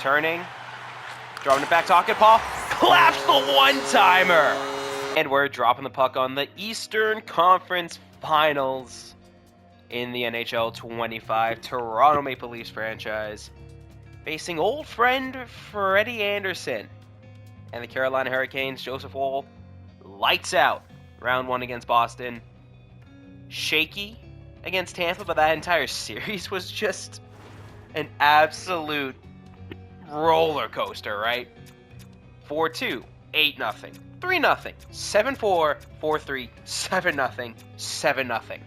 Turning. Dropping it back to Hakanpää. Claps the one-timer! And we're dropping the puck on the Eastern Conference Finals in the NHL25 Toronto Maple Leafs franchise, facing old friend Freddie Andersen and the Carolina Hurricanes. Joseph Woll, lights out. Round 1 against Boston. Shaky against Tampa, but that entire series was just an absolute roller coaster, right? 4-2, 8-0, 3-0, 7-4, 4-3, 7-0, 7-0.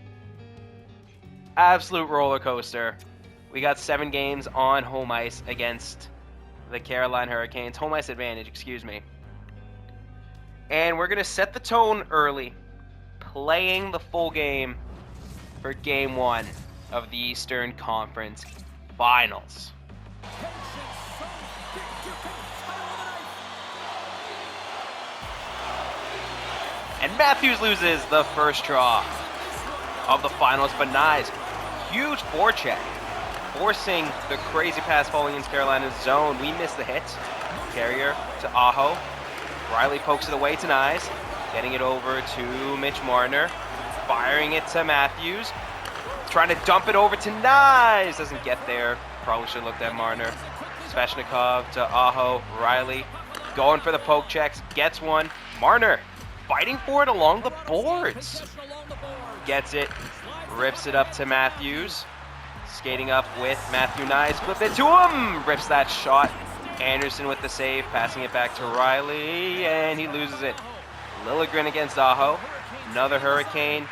Absolute roller coaster. We got 7 games on home ice against the Carolina Hurricanes. Home ice advantage, excuse me. And we're going to set the tone early, playing the full game for Game 1 of the Eastern Conference Finals. And Matthews loses the first draw of the finals, but nice. Huge forecheck, forcing the crazy pass falling into Carolina's zone. We miss the hit. Carrier to Aho. Riley pokes it away to Nyes. Getting it over to Mitch Marner. Firing it to Matthews. Trying to dump it over to Nyes. Doesn't get there. Probably should have looked at Marner. Svechnikov to Aho. Riley going for the poke checks. Gets one. Marner fighting for it along the boards. Gets it. Rips it up to Matthews. Skating up with Matthew Nyes. Flip it to him. Rips that shot. Anderson with the save. Passing it back to Riley. And he loses it. Liljegren against Aho. Another Hurricane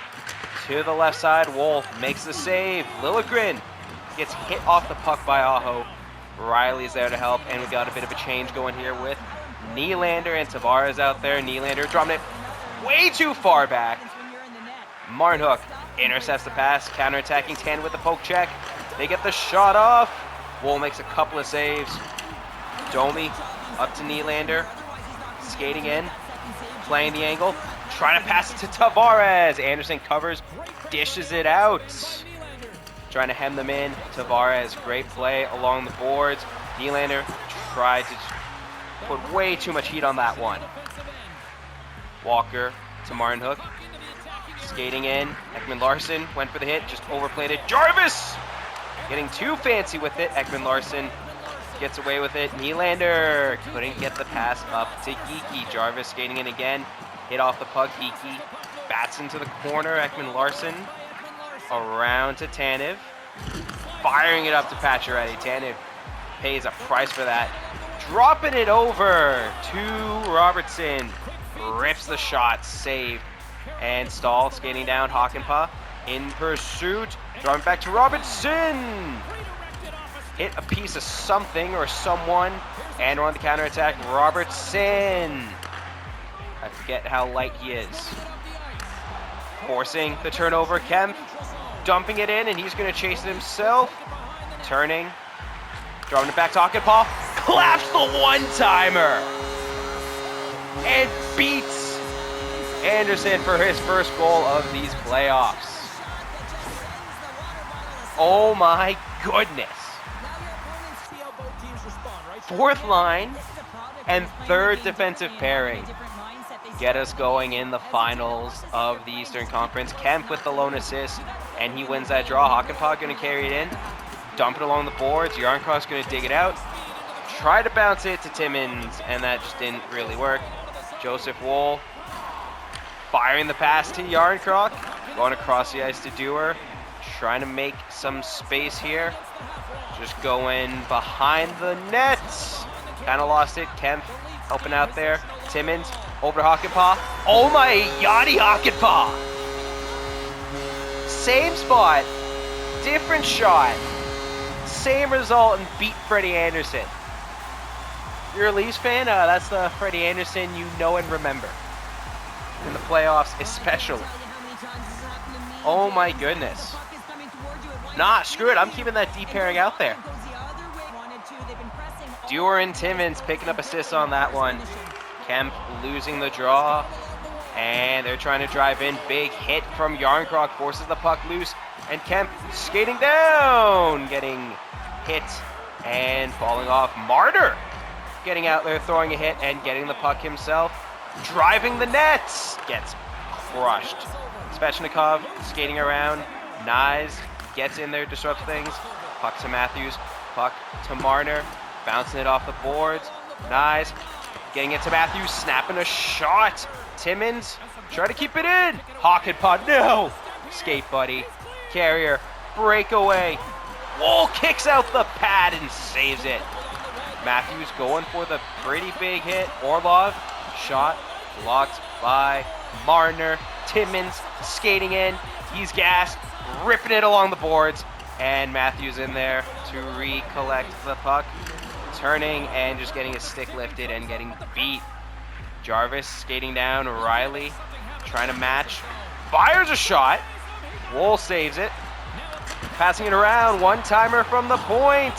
to the left side. Wolf makes the save. Liljegren gets hit off the puck by Aho. Riley's there to help. And we got a bit of a change going here with Nylander and Tavares out there. Nylander dropping it way too far back. Martin Hook intercepts the pass. Counterattacking 10 with the poke check. They get the shot off. Woll makes a couple of saves. Domi up to Nylander. Skating in. Playing the angle. Trying to pass it to Tavares. Anderson covers. Dishes it out. Trying to hem them in. Tavares, great play along the boards. Nylander tried to put way too much heat on that one. Walker to Martin Hook. Skating in. Ekman-Larsson went for the hit. Just overplayed it. Jarvis! Getting too fancy with it. Ekman-Larsson gets away with it. Nylander couldn't get the pass up to Geekie. Jarvis skating in again. Hit off the puck. Geekie bats into the corner. Ekman-Larsson around to Tanev. Firing it up to Pacioretty. Tanev pays a price for that. Dropping it over to Robertson. Rips the shot. Saved. And Stahl skating down. Hakanpää in pursuit. Drawing back to Robertson. Hit a piece of something or someone. And we're on the counterattack. Robertson. I forget how light he is. Forcing the turnover. Kemp dumping it in, and he's going to chase it himself. Turning. Drawing it back to Hakanpää. Claps the one-timer. And beats Anderson for his first goal of these playoffs. Oh my goodness. Fourth line and third defensive pairing get us going in the finals of the Eastern Conference. Kemp with the lone assist, and he wins that draw. Hakanpää going to carry it in, dump it along the boards. Järnkrok's going to dig it out, try to bounce it to Timmins, and that just didn't really work. Joseph Woll firing the pass to Järnkrok, going across the ice to Dewar, trying to make some space here. Just going behind the net. Kind of lost it. Kemp helping out there. Timmins over to Hakanpää. Oh my yachty Hakanpää. Same spot, different shot, same result, and beat Freddie Andersen. You're a Leafs fan? That's the Freddie Andersen you know and remember. In the playoffs especially. Oh my goodness. Nah, screw it. I'm keeping that deep pairing out there. Dewar and Timmins picking up assists on that one. Kemp losing the draw. And they're trying to drive in. Big hit from Järnkrok. Forces the puck loose. And Kemp skating down. Getting hit And falling off, Marner getting out there, throwing a hit, and getting the puck himself. Driving the nets, gets crushed. Svechnikov skating around, Nyes gets in there, disrupts things. Puck to Matthews, puck to Marner, bouncing it off the boards. Nyes getting it to Matthews, snapping a shot. Timmins, try to keep it in. Hakanpää, no! Skate buddy, Carrier, breakaway. Wool kicks out the pad and saves it. Matthews going for the pretty big hit. Orlov, shot, blocked by Marner. Timmins skating in. He's gassed, ripping it along the boards. And Matthews in there to recollect the puck. Turning and just getting his stick lifted and getting beat. Jarvis skating down. Riley trying to match. Fires a shot. Wool saves it. Passing it around. One-timer from the point.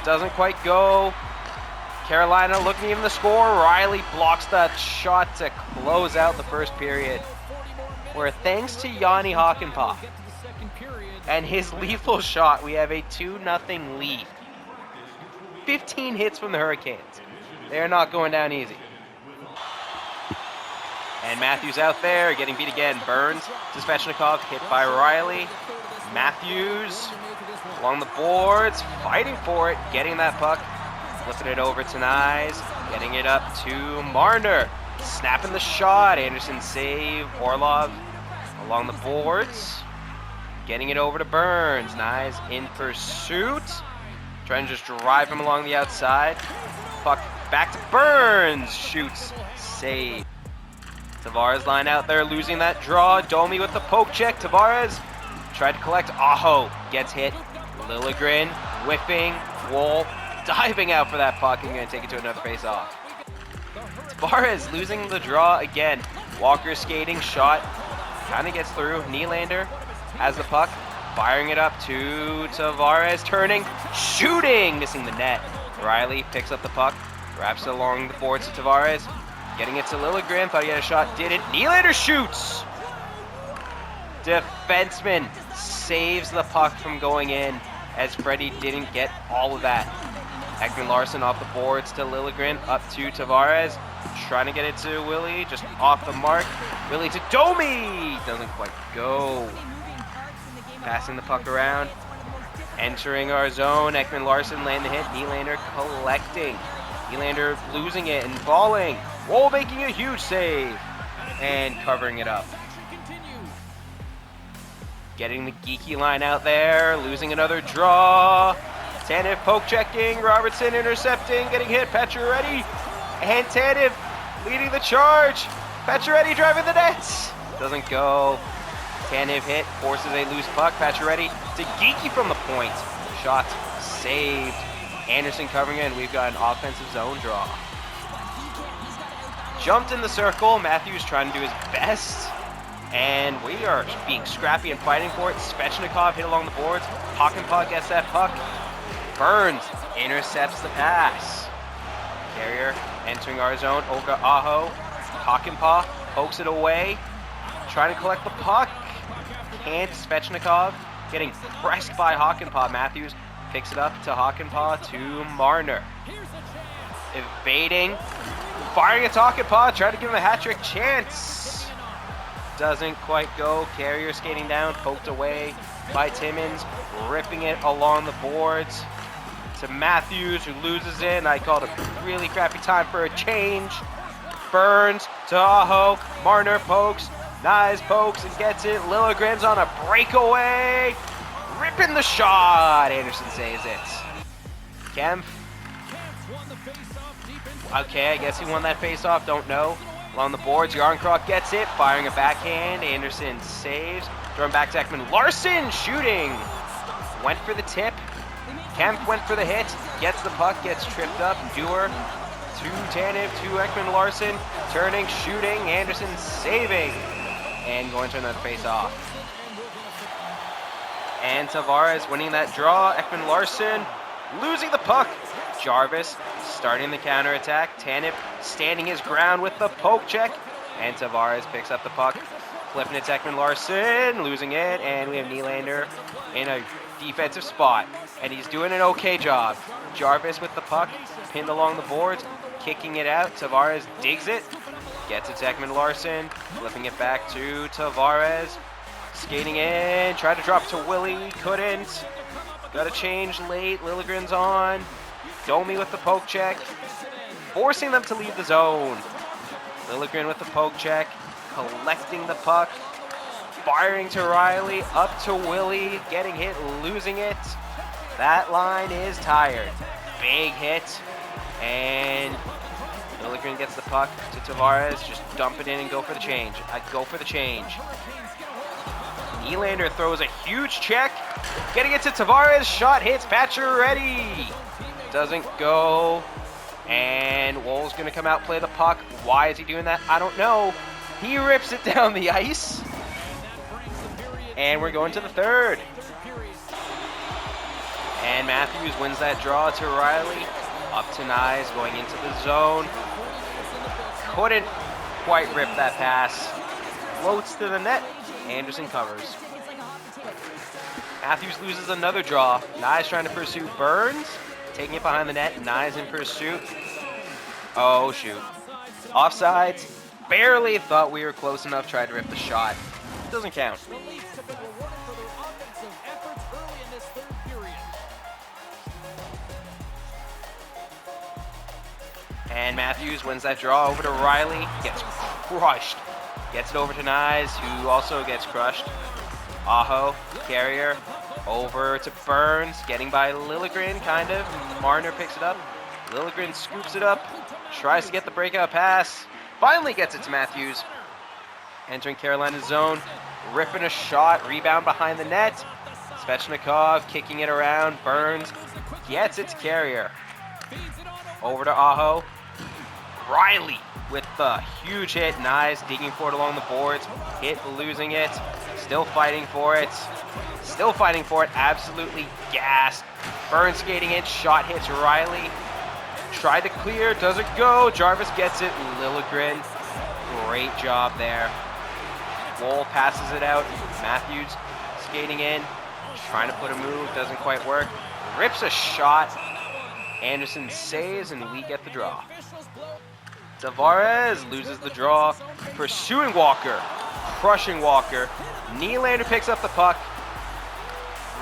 Doesn't quite go. Carolina looking even the score. Riley blocks that shot to close out the first period. Where thanks to Jani Hakanpää and his lethal shot, we have a 2-0 lead. 15 hits from the Hurricanes. They're not going down easy. And Matthews out there, getting beat again. Burns to Svechnikov, hit by Riley. Matthews along the boards, fighting for it, getting that puck. Flipping it over to Nyes, getting it up to Marner. Snapping the shot, Anderson save. Orlov along the boards. Getting it over to Burns. Nyes in pursuit. Trying to just drive him along the outside. Puck back to Burns. Shoots. Save. Tavares line out there, losing that draw. Domi with the poke check. Tavares tried to collect. Aho gets hit. Liljegren whipping. Wool diving out for that puck and going to take it to another face-off. Tavares losing the draw again. Walker skating. Shot. Kind of gets through. Nylander has the puck. Firing it up to Tavares, turning, shooting, missing the net. Riley picks up the puck, wraps it along the boards to Tavares, getting it to Liljegren, thought he had a shot, didn't. Nylander shoots! Defenseman saves the puck from going in, as Freddie didn't get all of that. Ekman-Larsson off the boards to Liljegren, up to Tavares, trying to get it to Willie, just off the mark. Willie to Domi! Doesn't quite go. Passing the puck around, entering our zone. Ekman-Larsson laying the hit. Nylander collecting. Nylander losing it and falling. Wool making a huge save and covering it up. Getting the geeky line out there, losing another draw. Tanev poke checking. Robertson intercepting, getting hit. Pacioretty and Tanev leading the charge. Pacioretty driving the nets. Doesn't go. Tanev hit, forces a loose puck. Pacioretty to Geeky from the point. Shot saved. Anderson covering it, and we've got an offensive zone draw. Jumped in the circle. Matthews trying to do his best. And we are being scrappy and fighting for it. Svechnikov hit along the boards. Hakanpää gets that puck. Burns intercepts the pass. Carrier entering our zone. Olga Aho. Hakanpää pokes it away. Trying to collect the puck. Can't. Svechnikov getting pressed by Hakanpää. Matthews picks it up to Hakanpää to Marner. Evading. Firing at Hakanpää. Trying to give him a hat-trick chance. Doesn't quite go. Carrier skating down. Poked away by Timmins. Ripping it along the boards to Matthews, who loses it. And I called a really crappy time for a change. Burns to Aho. Marner pokes. Nyes pokes and gets it. Liljegren's on a breakaway. Ripping the shot. Anderson saves it. Kempf. Okay, I guess he won that face-off. Don't know. Along the boards, Yarncroft gets it. Firing a backhand. Anderson saves. Throwing back to Ekman-Larsson. Shooting. Went for the tip. Kempf went for the hit. Gets the puck. Gets tripped up. Dewar to Tanev to Ekman-Larsson. Turning. Shooting. Anderson saving. And going to another face-off. And Tavares winning that draw. Ekman-Larsson losing the puck. Jarvis starting the counterattack. Tanev standing his ground with the poke check. And Tavares picks up the puck. Flipping it to Ekman-Larsson, losing it. And we have Nylander in a defensive spot, and he's doing an okay job. Jarvis with the puck, pinned along the boards, kicking it out. Tavares digs it, gets it to Ekman-Larsson, flipping it back to Tavares, skating in, tried to drop to Willie, couldn't. Got a change late, Liljegren's on. Domi with the poke check, forcing them to leave the zone. Liljegren with the poke check, collecting the puck, firing to Riley, up to Willie, getting hit, losing it. That line is tired. Big hit, and Liljegren gets the puck to Tavares, just dump it in and go for the change. Go for the change. Nylander throws a huge check, getting it to Tavares, shot hits, Pacioretty. Doesn't go, and Wool's gonna come out, play the puck. Why is he doing that? I don't know. He rips it down the ice, and we're going to the third. And Matthews wins that draw to Riley, up to Nyes, going into the zone. Couldn't quite rip that pass. Floats to the net. Anderson covers. Matthews loses another draw. Nyes trying to pursue Burns, taking it behind the net. Nyes in pursuit. Oh, shoot. Offsides. Barely thought we were close enough. Tried to rip the shot. Doesn't count. And Matthews wins that draw over to Riley. Gets crushed. Gets it over to Nyes, who also gets crushed. Aho, carrier, over to Burns, getting by Liljegren, kind of. Marner picks it up. Liljegren scoops it up, tries to get the breakout pass, finally gets it to Matthews. Entering Carolina's zone, ripping a shot, rebound behind the net. Svechnikov kicking it around, Burns gets it to Carrier. Over to Aho. Riley with the huge hit. Nyes digging for it along the boards. Hit, losing it. Still fighting for it. Still fighting for it. Absolutely gassed. Burns skating in. Shot hits Riley. Tried to clear. Doesn't go. Jarvis gets it. Liljegren. Great job there. Wool passes it out. Matthews skating in. Trying to put a move. Doesn't quite work. Rips a shot. Anderson saves, and we get the draw. Tavares loses the draw, pursuing Walker, crushing Walker. Nylander picks up the puck,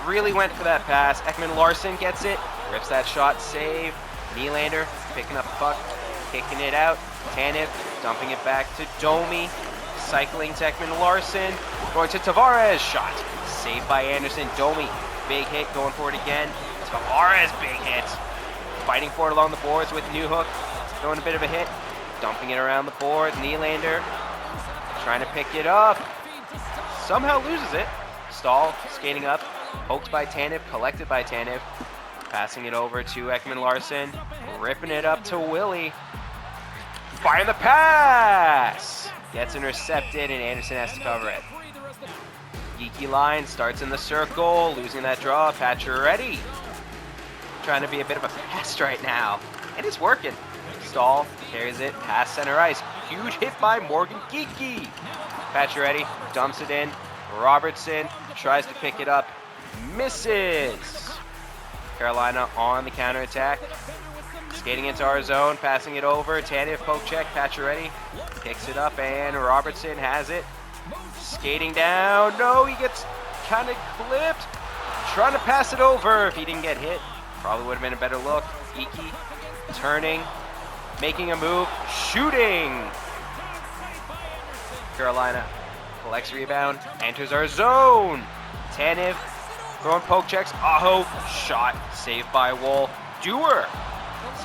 really went for that pass. Ekman-Larsson gets it, rips that shot, save. Nylander picking up the puck, kicking it out. Tanev dumping it back to Domi, cycling to Ekman-Larsson, going to Tavares, shot. Saved by Anderson. Domi, big hit, going for it again. Tavares, big hit. Fighting for it along the boards with Newhook, throwing a bit of a hit. Dumping it around the board. Nylander trying to pick it up. Somehow loses it. Stahl skating up. Poked by Tanev. Collected by Tanev. Passing it over to Ekman-Larsson. Ripping it up to Willie. Firing the pass! Gets intercepted, and Anderson has to cover it. Geeky line starts in the circle. Losing that draw. Pacioretty trying to be a bit of a pest right now. And it's working. Stahl carries it past center ice. Huge hit by Morgan Geeky. Pacioretty dumps it in. Robertson tries to pick it up. Misses. Carolina on the counterattack. Skating into our zone. Passing it over. Tanev poke check. Pacioretty picks it up, and Robertson has it. Skating down. No, he gets kind of clipped. Trying to pass it over. If he didn't get hit, probably would have been a better look. Geeky turning. Making a move, shooting. Carolina collects rebound, enters our zone. Tanev throwing poke checks. Aho, shot, saved by Wool. Dewar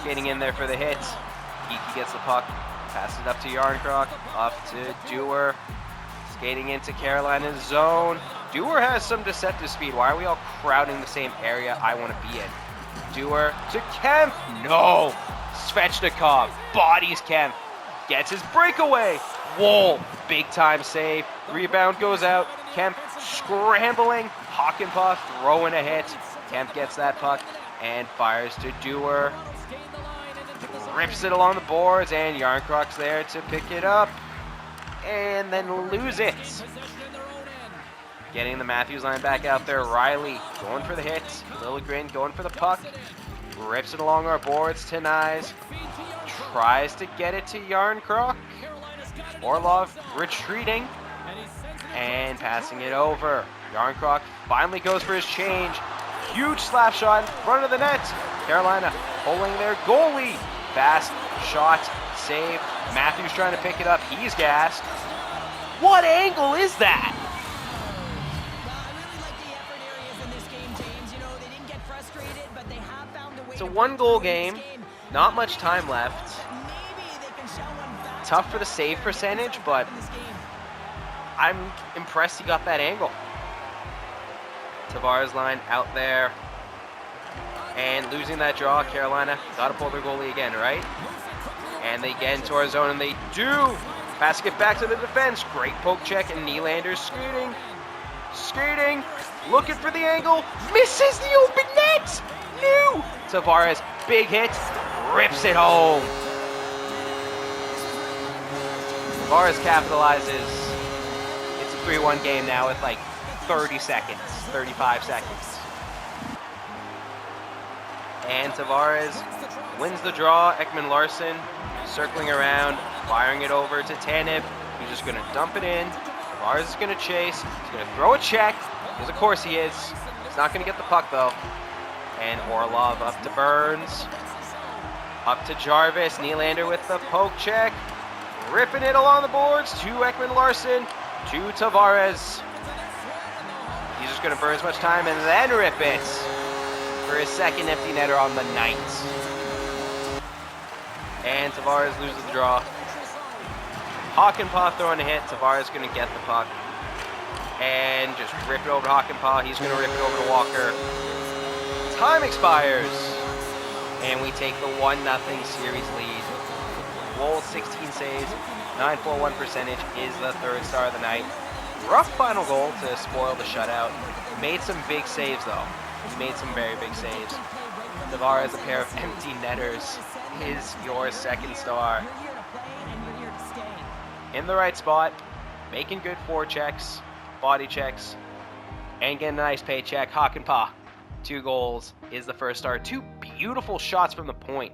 skating in there for the hit. Geeky gets the puck, passes it up to Yarncroc, up to Dewar. Skating into Carolina's zone. Dewar has some deceptive speed. Why are we all crowding the same area I want to be in? Dewar to Kemp. No. Svechnikov bodies Kemp, gets his breakaway. Wool, big time save. Rebound goes out. Kemp scrambling. Hakanpää throwing a hit. Kemp gets that puck and fires to Dewar. Rips it along the boards, and Yarncroc's there to pick it up and then lose it. Getting the Matthews line back out there. Riley going for the hit. Lilligren going for the puck. Rips it along our boards to Nyes. Tries to get it to Yarncroc. Orlov retreating and passing it over. Yarncroc finally goes for his change. Huge slap shot in front of the net. Carolina pulling their goalie. Fast shot, save. Matthews trying to pick it up. He's gassed. What angle is that? It's a 1-goal game. Not much time left. Tough for the save percentage, but I'm impressed he got that angle. Tavares line out there. And losing that draw, Carolina got to pull their goalie again, right? And they get into our zone, and they do. Pass it back to the defense. Great poke check, and Nylander's skating. Skating. Looking for the angle. Misses the open net. No. Tavares, big hit. Rips it home. Tavares capitalizes. It's a 3-1 game now with like 30 seconds, 35 seconds. And Tavares wins the draw. Ekman-Larsson circling around, firing it over to Tanev. He's just going to dump it in. Tavares is going to chase. He's going to throw a check, because of course he is. He's not going to get the puck though. And Orlov up to Burns. Up to Jarvis. Nylander with the poke check. Ripping it along the boards to Ekman-Larsson. To Tavares. He's just going to burn as much time and then rip it for his second empty netter on the night. And Tavares loses the draw. Hakanpää throwing a hit. Tavares going to get the puck. And just rip it over to Hakanpää. He's going to rip it over to Walker. Time expires. And we take the 1-0 series lead. Wold 16 saves, 941 percentage is the third star of the night. Rough final goal to spoil the shutout. Made some big saves though. He made some very big saves. Tavares, a pair of empty netters, is your second star. In the right spot, making good forechecks, body checks, and getting a nice paycheck. Hakanpää, 2 goals, is the first star. 2 beautiful shots from the point.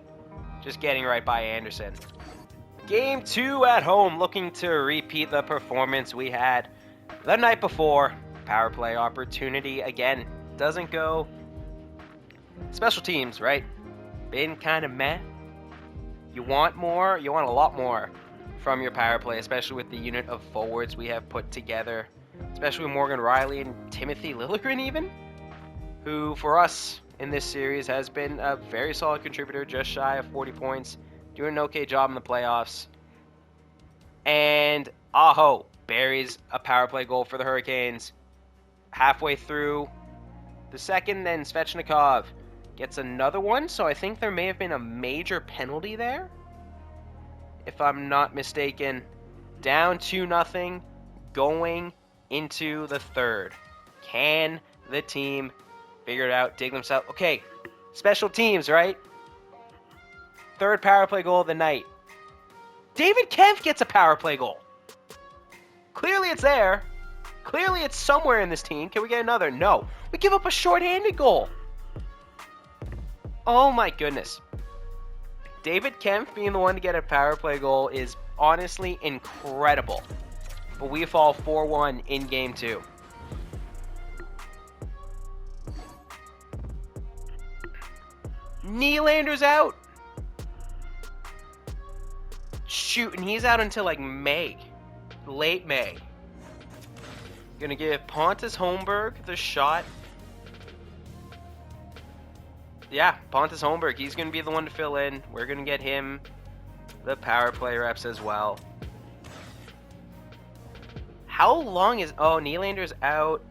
Just getting right by Anderson. Game 2 at home, looking to repeat the performance we had the night before. Power play opportunity again. Doesn't go. Special teams, right? Been kind of meh. You want more. You want a lot more from your power play, especially with the unit of forwards we have put together. Especially with Morgan Riley and Timothy Lilligren even, who for us in this series has been a very solid contributor, just shy of 40 points. Doing an okay job in the playoffs. And Aho buries a power play goal for the Hurricanes. Halfway through the second, then Svechnikov gets another one. So I think there may have been a major penalty there, if I'm not mistaken. Down 2-0 going into the third. Can the team figure it out, dig themselves? Okay, special teams, right? Third power play goal of the night. David Kempf gets a power play goal. Clearly it's there. Clearly it's somewhere in this team. Can we get another? No. We give up a shorthanded goal. Oh my goodness. David Kempf being the one to get a power play goal is honestly incredible. But we fall 4-1 in game 2. Nylander's out. Shoot, and he's out until like May. Late May. Gonna give Pontus Holmberg the shot. Yeah, Pontus Holmberg, he's gonna be the one to fill in. We're gonna get him the power play reps as well. How long is... Oh, Nylander's out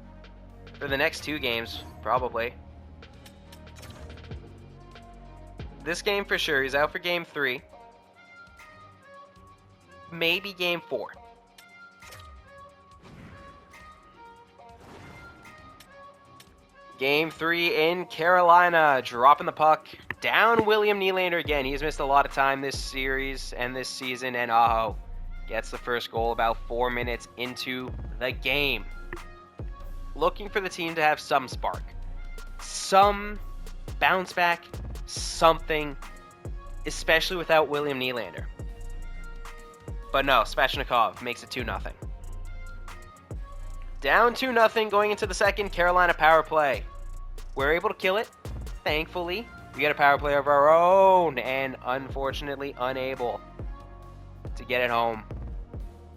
for the next 2 games, probably. This game for sure. He's out for game 3. Maybe game 4. Game 3 in Carolina. Dropping the puck. Down William Nylander again. He's missed a lot of time this series and this season. And Aho gets the first goal about 4 minutes into the game. looking for the team to have some spark, some bounce back, something, especially without William Nylander. But no, Svechnikov makes it 2-0. Down 2-0 going into the second. Carolina power play. We're able to kill it, thankfully. We get a power play of our own, and unfortunately unable to get it home.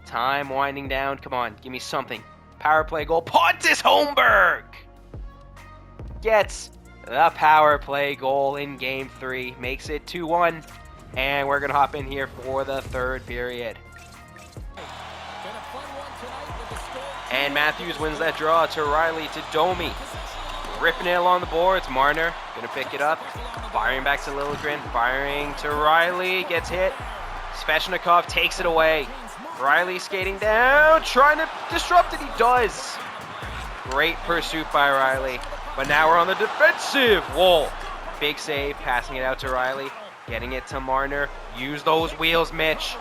Time winding down. Come on, give me something. Power play goal. Pontus Holmberg gets the power play goal in Game 3. Makes it 2-1, and we're going to hop in here for the third period. And Matthews wins that draw to Riley to Domi. Ripping it along the boards. Marner going to pick it up. Firing back to Liljegren. Firing to Riley. Gets hit. Svechnikov takes it away. Riley skating down. Trying to disrupt it. He does. Great pursuit by Riley. But now we're on the defensive wall. Big save. Passing it out to Riley. Getting it to Marner. Use those wheels, Mitch.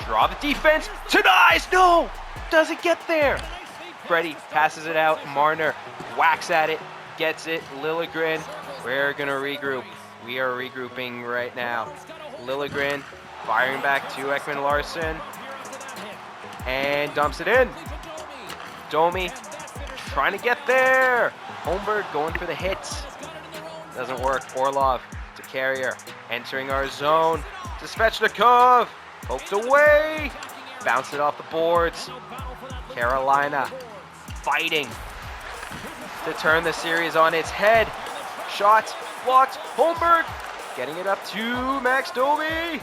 Draw the defense. Tonight. No. Doesn't get there. Freddie passes it out. Marner whacks at it. Gets it. Liljegren. We're going to regroup. We are regrouping right now. Liljegren firing back to Ekman-Larsson. And dumps it in. Domi trying to get there. Holmberg going for the hits. Doesn't work. Orlov to Carrier. Entering our zone to Svechnikov. Poked away. Bounced it off the boards. Carolina fighting to turn the series on its head. Shot blocked. Holmberg getting it up to Max Domi.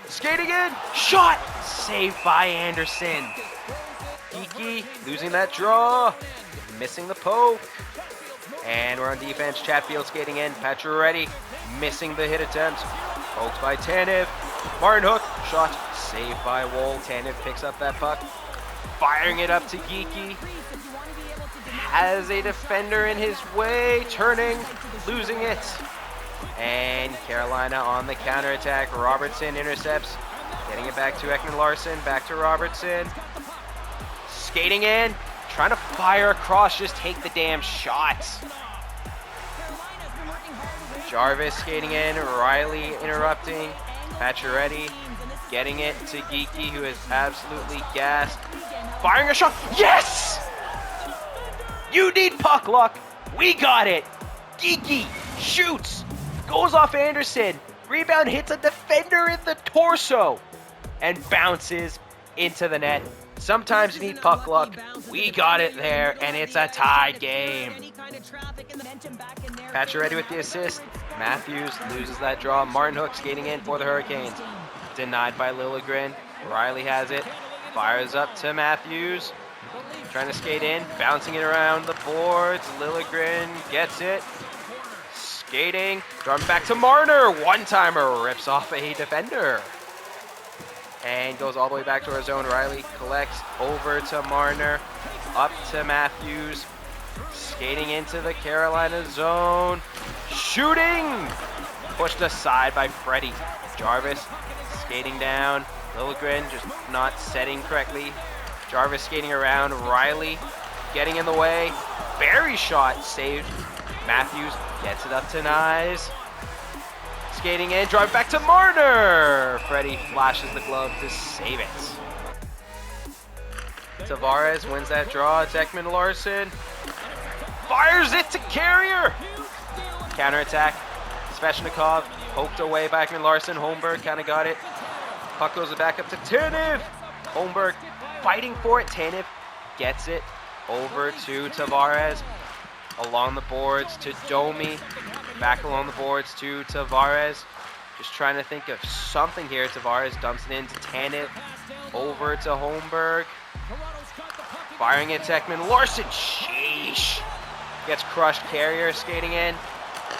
Skating in. Shot saved by Anderson. Geeky losing that draw. Missing the poke. And we're on defense. Chatfield skating in. Pacioretty missing the hit attempt. Poked by Tanev. Martin Hook. Shot saved by Woll. Tanev picks up that puck. Firing it up to Geeky. Has a defender in his way. Turning. Losing it. And Carolina on the counterattack. Robertson intercepts. Getting it back to Ekman-Larsson. Back to Robertson. Skating in. Trying to fire across. Just take the damn shots. Jarvis skating in. Riley interrupting. Pacioretty getting it to Geeky, who is absolutely gassed. Firing a shot. Yes! You need puck luck. We got it. Geeky shoots. Goes off Anderson. Rebound hits a defender in the torso. And bounces into the net. Sometimes you need puck luck. We got it there, and it's a tie game. Pacioretty with the assist. Matthews loses that draw. Martin Hook skating in for the Hurricanes. Denied by Liljegren. Riley has it. Fires up to Matthews. Trying to skate in. Bouncing it around the boards. Liljegren gets it. Skating. Drawing back to Marner. One-timer. Rips off a defender. And goes all the way back to our zone. Riley collects over to Marner. Up to Matthews. Skating into the Carolina zone. Shooting! Pushed aside by Freddie. Jarvis skating down. Liljegren just not setting correctly. Jarvis skating around. Riley getting in the way. Barry shot saved. Matthews gets it up to Nyes. Skating in, drive back to Marner. Freddie flashes the glove to save it. Tavares wins that draw. It's Ekman-Larsson. Fires it to Carrier. Counterattack. Svechnikov poked away by Ekman-Larsson. Holmberg kind of got it. Puck goes back up to Tanev. Holmberg fighting for it. Tanev gets it over to Tavares. Along the boards to Domi. Back along the boards to Tavares. Just trying to think of something here. Tavares dumps it into Tanev. Over to Holmberg. Firing it to Ekman-Larsson. Sheesh. Gets crushed. Carrier skating in.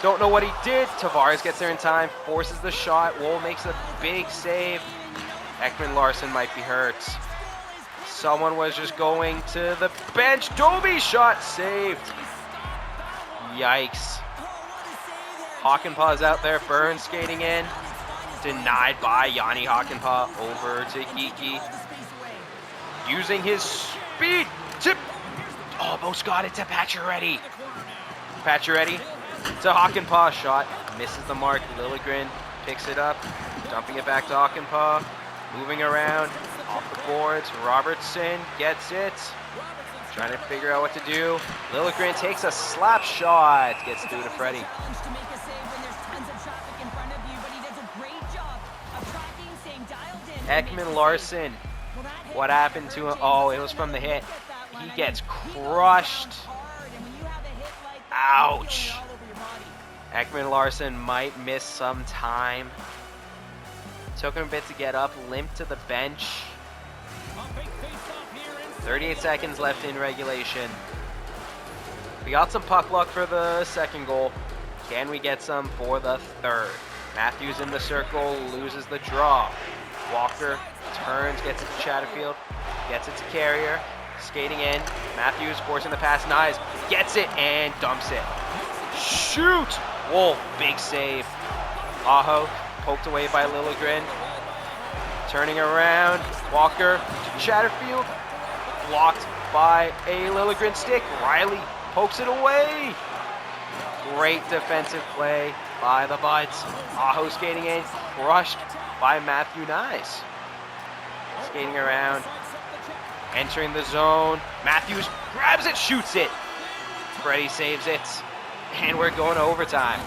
Don't know what he did. Tavares gets there in time. Forces the shot. Woll makes a big save. Ekman-Larsson might be hurt. Someone was just going to the bench. Domi shot saved. Yikes. Hakanpää's out there. Burns skating in. Denied by Yanni Hakanpää. Over to Geeky. Using his speed. Tip. Almost got it to Pacioretty. Pacioretty to Hakanpää. Shot misses the mark. Liljegren picks it up, dumping it back to Hakanpää. Moving around off the boards. Robertson gets it. Trying to figure out what to do. Liljegren takes a slap shot. Gets through to Freddie. Ekman-Larsson. What happened to him? Oh, it was from the hit. He gets crushed. Ouch. Ekman-Larsson might miss some time. Took him a bit to get up. Limped to the bench. 38 seconds left in regulation. We got some puck luck for the second goal. Can we get some for the third? Matthews in the circle, loses the draw. Walker turns, gets it to Chatterfield, gets it to Carrier, skating in. Matthews forcing the pass, Nyes gets it and dumps it. Shoot! Wolf, big save. Aho poked away by Liljegren. Turning around, Walker to Chatterfield. Blocked by a Liljegren stick. Riley pokes it away. Great defensive play by the Buds. Aho skating in, crushed by Matthew Nyes. Skating around, entering the zone. Matthews grabs it, shoots it. Freddie saves it, and we're going to overtime.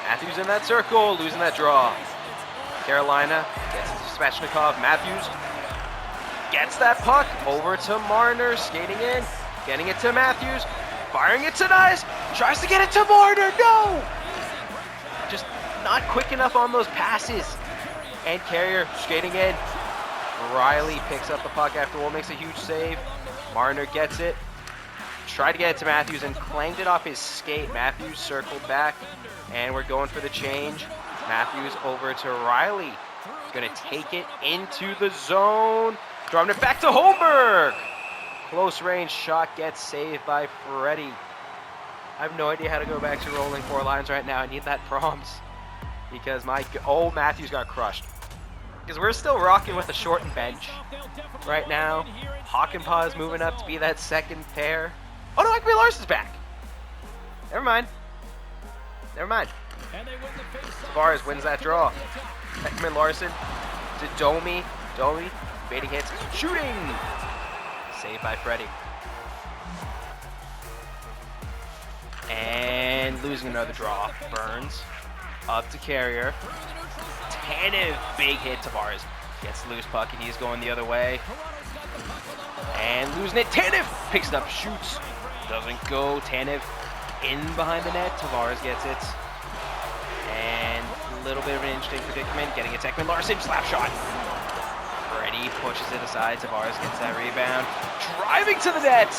Matthews in that circle, losing that draw. Carolina gets it to Svechnikov. Matthews gets that puck over to Marner, skating in, getting it to Matthews, firing it to Nyes, tries to get it to Marner, no! Just not quick enough on those passes. And Carrier skating in. Riley picks up the puck after Wolf makes a huge save. Marner gets it. Tried to get it to Matthews and clanged it off his skate. Matthews circled back, and we're going for the change. Matthews over to Riley. Gonna take it into the zone. Dropping it back to Holmberg. Close range shot gets saved by Freddie. I have no idea how to go back to rolling four lines right now. I need that prompt because Matthews got crushed. Because we're still rocking with a shortened bench right now. Hakanpää is moving up to be that second pair. Oh no, Ekman-Larsson's back. Never mind. Tavares wins that draw. Ekman-Larsson to Domi. Domi, baiting hits, shooting. Saved by Freddie. And losing another draw. Burns up to Carrier. Tanev, big hit. Tavares gets the loose puck and he's going the other way. And losing it. Tanev picks it up, shoots. Doesn't go. Tanev in behind the net. Tavares gets it. And a little bit of an interesting predicament. Getting it to Ekman-Larsson. Slap shot. Freddie pushes it aside. Tavares gets that rebound. Driving to the net.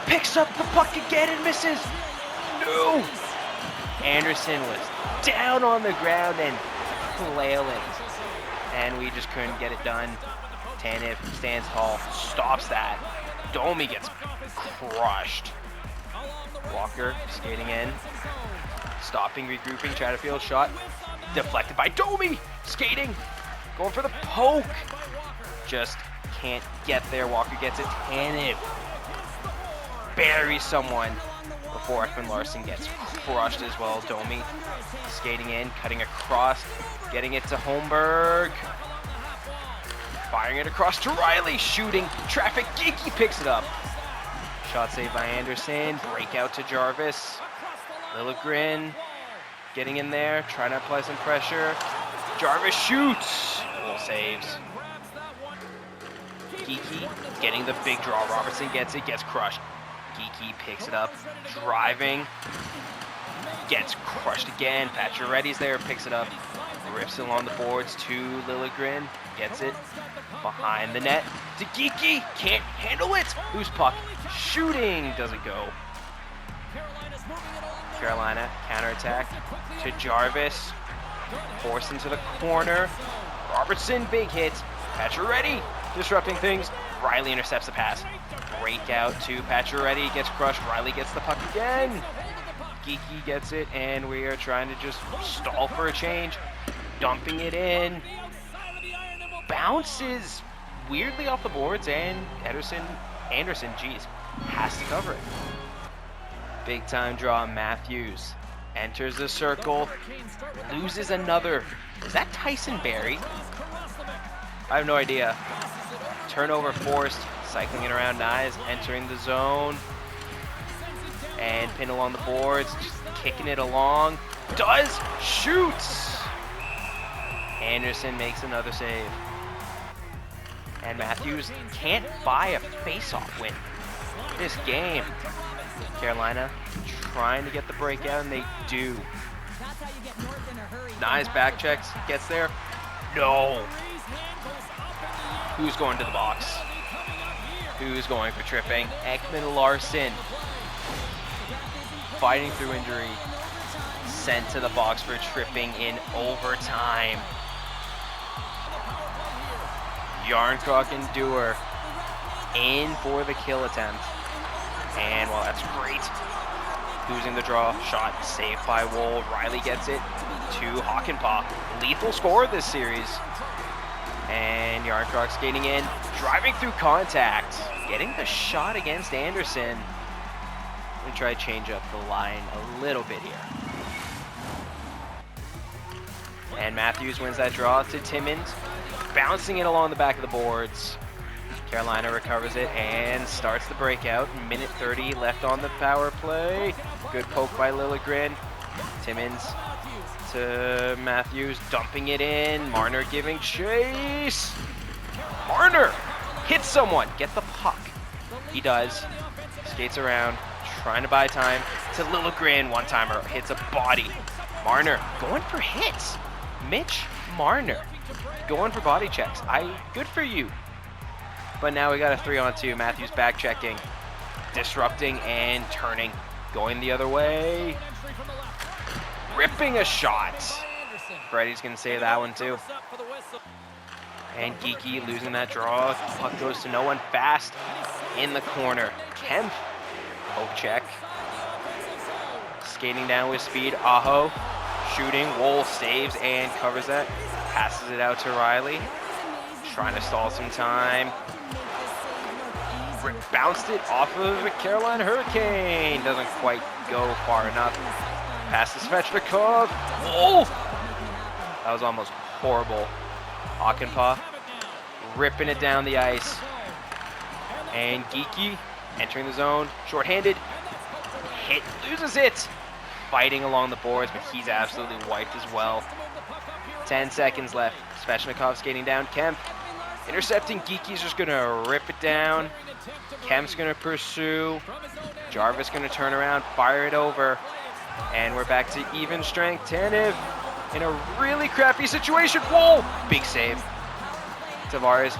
Picks up the puck again and misses. No! Anderson was down on the ground and flailing. And we just couldn't get it done. Tanev stands tall, stops that. Domi gets crushed. Walker skating in. Stopping, regrouping. Chatterfield shot. Deflected by Domi. Skating. Going for the poke. Just can't get there. Walker gets it. Tanev buries someone before Ekman-Larsson gets crushed as well. Domi skating in, cutting across, getting it to Holmberg. Firing it across to Riley, shooting. Traffic, Geeky picks it up. Shot saved by Anderson. Breakout to Jarvis. Liljegren getting in there, trying to apply some pressure. Jarvis shoots. Goal saves. Geeky getting the big draw. Robertson gets it, gets crushed. Geeky picks it up, driving. Gets crushed again. Pacioretty's there, picks it up. Rips it along the boards to Liljegren. Gets it behind the net to Geeky. Can't handle it. Loose puck. Shooting. Doesn't go. Carolina counterattack to Jarvis. Forced into the corner. Robertson, big hit. Pacioretty disrupting things. Riley intercepts the pass. Breakout to Pacioretty. Gets crushed. Riley gets the puck again. Geeky gets it, and we are trying to just stall for a change. Dumping it in. Bounces weirdly off the boards, and Anderson, geez, has to cover it. Big time draw. Matthews enters the circle, loses another. Is that Tyson Berry? I have no idea. Turnover forced, cycling it around Nyes, entering the zone, and pin along the boards, just kicking it along. Does, shoots! Anderson makes another save. And Matthews can't buy a face-off win this game. Carolina trying to get the breakout, and they do. Nyes back checks, gets there. No. Who's going to the box? Who's going for tripping? Ekman-Larsson, fighting through injury, sent to the box for tripping in overtime. Yarncroc and Dewar in for the kill attempt. And, well, that's great. Losing the draw, shot saved by Wold. Riley gets it to Hockenpah. Lethal score this series. And Yarncroc skating in, driving through contact, getting the shot against Anderson. I'm going to try to change up the line a little bit here. And Matthews wins that draw to Timmins, bouncing it along the back of the boards. Carolina recovers it and starts the breakout. Minute 30 left on the power play. Good poke by Liljegren. Timmins to Matthews, dumping it in. Marner giving chase. Marner hits someone. Get the puck. He does. Skates around, trying to buy time to Liljegren. One-timer hits a body. Marner going for hits. Mitch Marner going for body checks. Good for you. But now we got a 3-on-2. Matthews back checking, disrupting and turning, going the other way, ripping a shot. Freddie's gonna save that one too. And Geeky losing that draw. Puck goes to no one fast in the corner. Kemp, poke check, skating down with speed. Aho shooting. Wool saves and covers that. Passes it out to Riley, trying to stall some time. Bounced it off of the Carolina Hurricane. Doesn't quite go far enough. Pass to Svechnikov. Oh! That was almost horrible. Hockenpah ripping it down the ice. And Geeky entering the zone. Shorthanded. Hit. Loses it. Fighting along the boards, but he's absolutely wiped as well. 10 seconds left. Svechnikov skating down. Kemp intercepting. Geeky's just going to rip it down. Kemp's going to pursue. Jarvis going to turn around, fire it over. And we're back to even strength. Tanev in a really crappy situation. Whoa! Big save. Tavares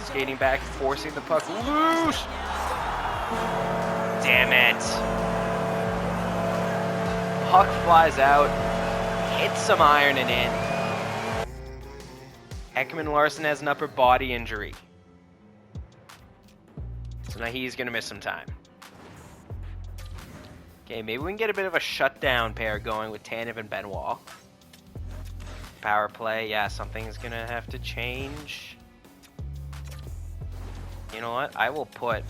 skating back, forcing the puck loose. Damn it. Puck flies out, hits some iron and in. Ekman-Larsson has an upper body injury. So now he's going to miss some time. Okay, maybe we can get a bit of a shutdown pair going with Tanev and Benoit. Power play, yeah, something's going to have to change. You know what? I'll put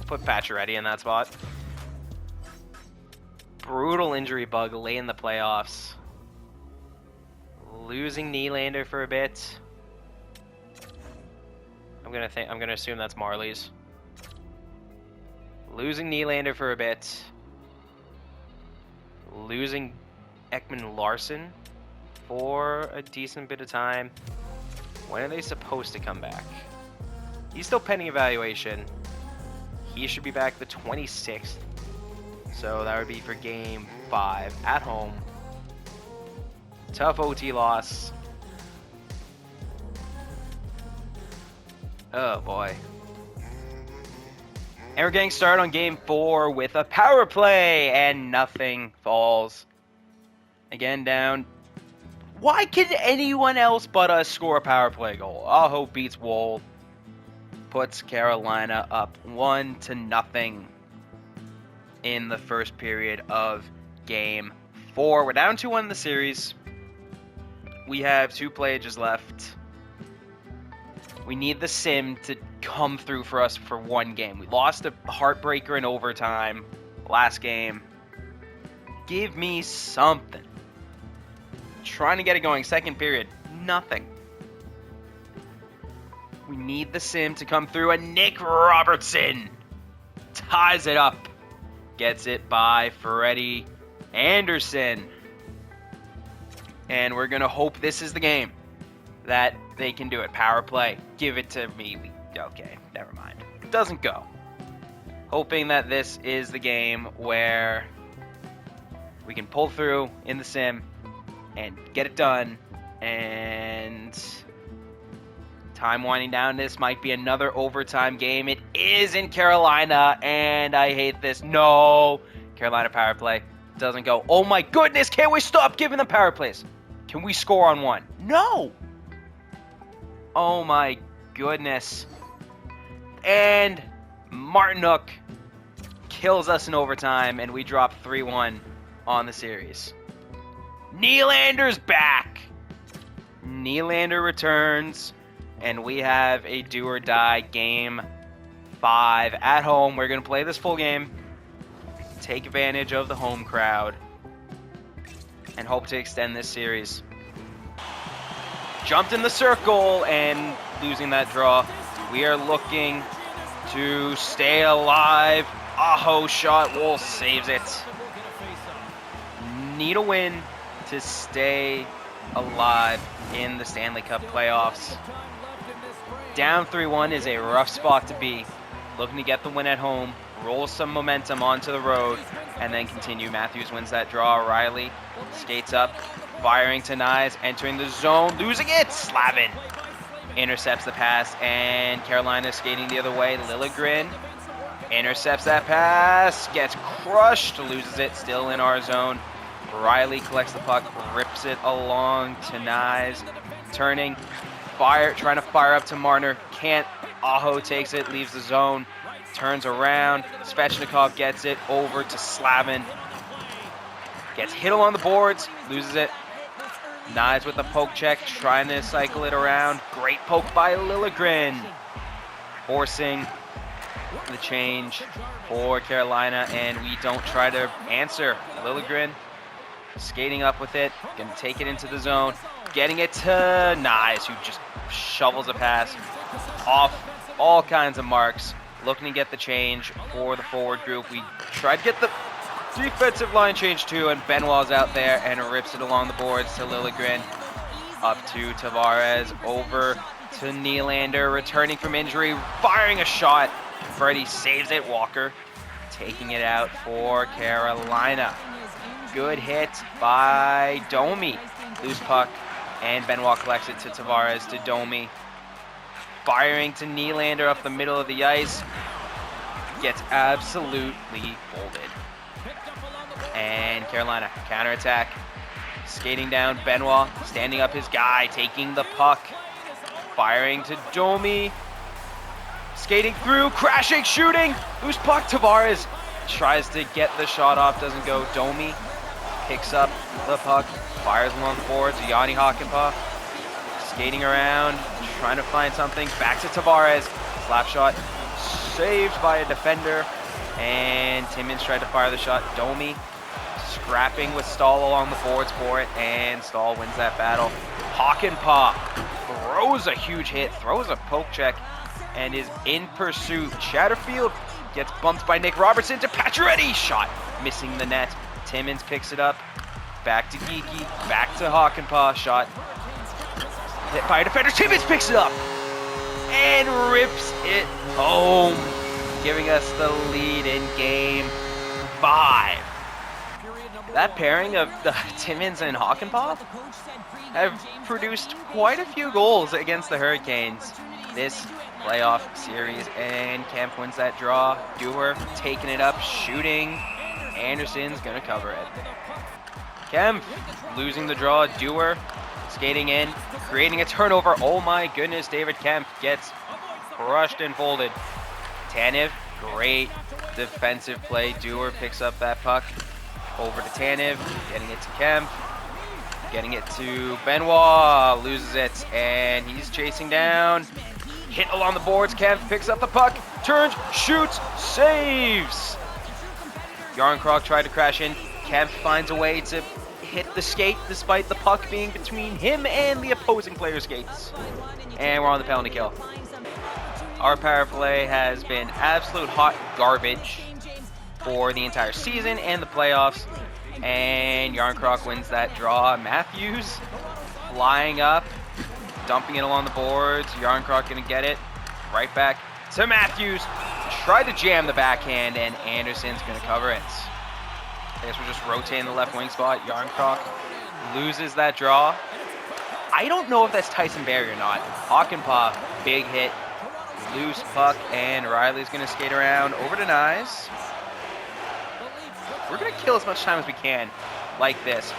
Pacioretty in that spot. Brutal injury bug late in the playoffs. Losing Nylander for a bit. I'm gonna assume that's Marley's. Losing Nylander for a bit. Losing Ekman-Larsson for a decent bit of time. When are they supposed to come back? He's still pending evaluation. He should be back the 26th. So that would be for game 5 at home. Tough OT loss. Oh boy. And we're getting started on game 4 with a power play, and nothing falls. Again down. Why can anyone else but us score a power play goal? Aho beats Wold. Puts Carolina up 1-0 in the first period of game 4. We're down 2-1 in the series. We have 2 playages left. We need the sim to come through for us for one game. We lost a heartbreaker in overtime last game. Give me something. Trying to get it going. Second period, nothing. We need the sim to come through, and Nick Robertson ties it up. Gets it by Freddie Anderson. And we're going to hope this is the game that they can do it. Power play. Give it to me. Okay, never mind. It doesn't go. Hoping that this is the game where we can pull through in the sim and get it done. And time winding down. This might be another overtime game. It is in Carolina, and I hate this. No. Carolina power play doesn't go. Oh my goodness, can't we stop giving them power plays? Can we score on one? No. Oh my goodness. And Martinuk kills us in overtime, and we drop 3-1 on the series. Nylander's back. Nylander returns, and we have a do-or-die game 5 at home. We're going to play this full game, take advantage of the home crowd, and hope to extend this series. Jumped in the circle and losing that draw. We are looking to stay alive. Aho shot. Wolf saves it. Need a win to stay alive in the Stanley Cup playoffs. Down 3-1 is a rough spot to be. Looking to get the win at home, roll some momentum onto the road, and then continue. Matthews wins that draw. Riley skates up, firing to Nyes, entering the zone, losing it. Slavin intercepts the pass, and Carolina skating the other way. Liljegren intercepts that pass, gets crushed, loses it, still in our zone. Riley collects the puck, rips it along to Nyes, turning, trying to fire up to Marner, can't. Aho takes it, leaves the zone, turns around. Svechnikov gets it over to Slavin. Gets hit along the boards, loses it. Nyes with the poke check, trying to cycle it around. Great poke by Liljegren, forcing the change for Carolina, and we don't try to answer. Liljegren skating up with it, gonna take it into the zone, getting it to Nyes, who just shovels a pass off all kinds of marks, looking to get the change for the forward group. We tried to get the defensive line change too, and Benoit's out there and rips it along the boards to Liljegren, up to Tavares, over to Nylander, returning from injury, firing a shot. Freddie saves it. Walker taking it out for Carolina. Good hit by Domi. Loose puck, and Benoit collects it to Tavares, to Domi. Firing to Nylander up the middle of the ice. Gets absolutely folded. And Carolina counterattack. Skating down, Benoit standing up his guy, taking the puck. Firing to Domi. Skating through, crashing, shooting. Loose puck, Tavares tries to get the shot off, doesn't go. Domi picks up the puck, fires along the boards. Yanni Hakanpää skating around, trying to find something. Back to Tavares. Slap shot saved by a defender. And Timmins tried to fire the shot. Domi scrapping with Stahl along the boards for it, and Stahl wins that battle. Hakanpää throws a huge hit, throws a poke check, and is in pursuit. Shatterfield gets bumped by Nick Robertson to Pacioretty. Shot missing the net. Timmins picks it up. Back to Geeky. Back to Hakanpää. Shot hit by a defender. Timmins picks it up and rips it home, giving us the lead in game 5. That pairing of Timmins and Hakanpää have produced quite a few goals against the Hurricanes this playoff series, and Kemp wins that draw. Dewar taking it up, shooting. Anderson's gonna cover it. Kemp losing the draw. Dewar skating in, creating a turnover. Oh my goodness, David Kemp gets crushed and folded. Tanev, great defensive play. Dewar picks up that puck. Over to Tanev, getting it to Kemp, getting it to Benoit, loses it, and he's chasing down Hit along the boards. Kempf picks up the puck. Turns, shoots, saves. Yarncroc tried to crash in. Kempf finds a way to hit the skate despite the puck being between him and the opposing player's skates. And we're on the penalty kill. Our power play has been absolute hot garbage for the entire season and the playoffs. And Yarncroc wins that draw. Matthews flying up, dumping it along the boards. Yarncroc gonna get it. Right back to Matthews. Tried to jam the backhand, and Anderson's gonna cover it. I guess we're just rotating the left wing spot. Yarncroc loses that draw. I don't know if that's Tyson Barrie or not. Hakanpää, big hit. Loose puck, and Riley's gonna skate around over to Nyes. We're gonna kill as much time as we can like this.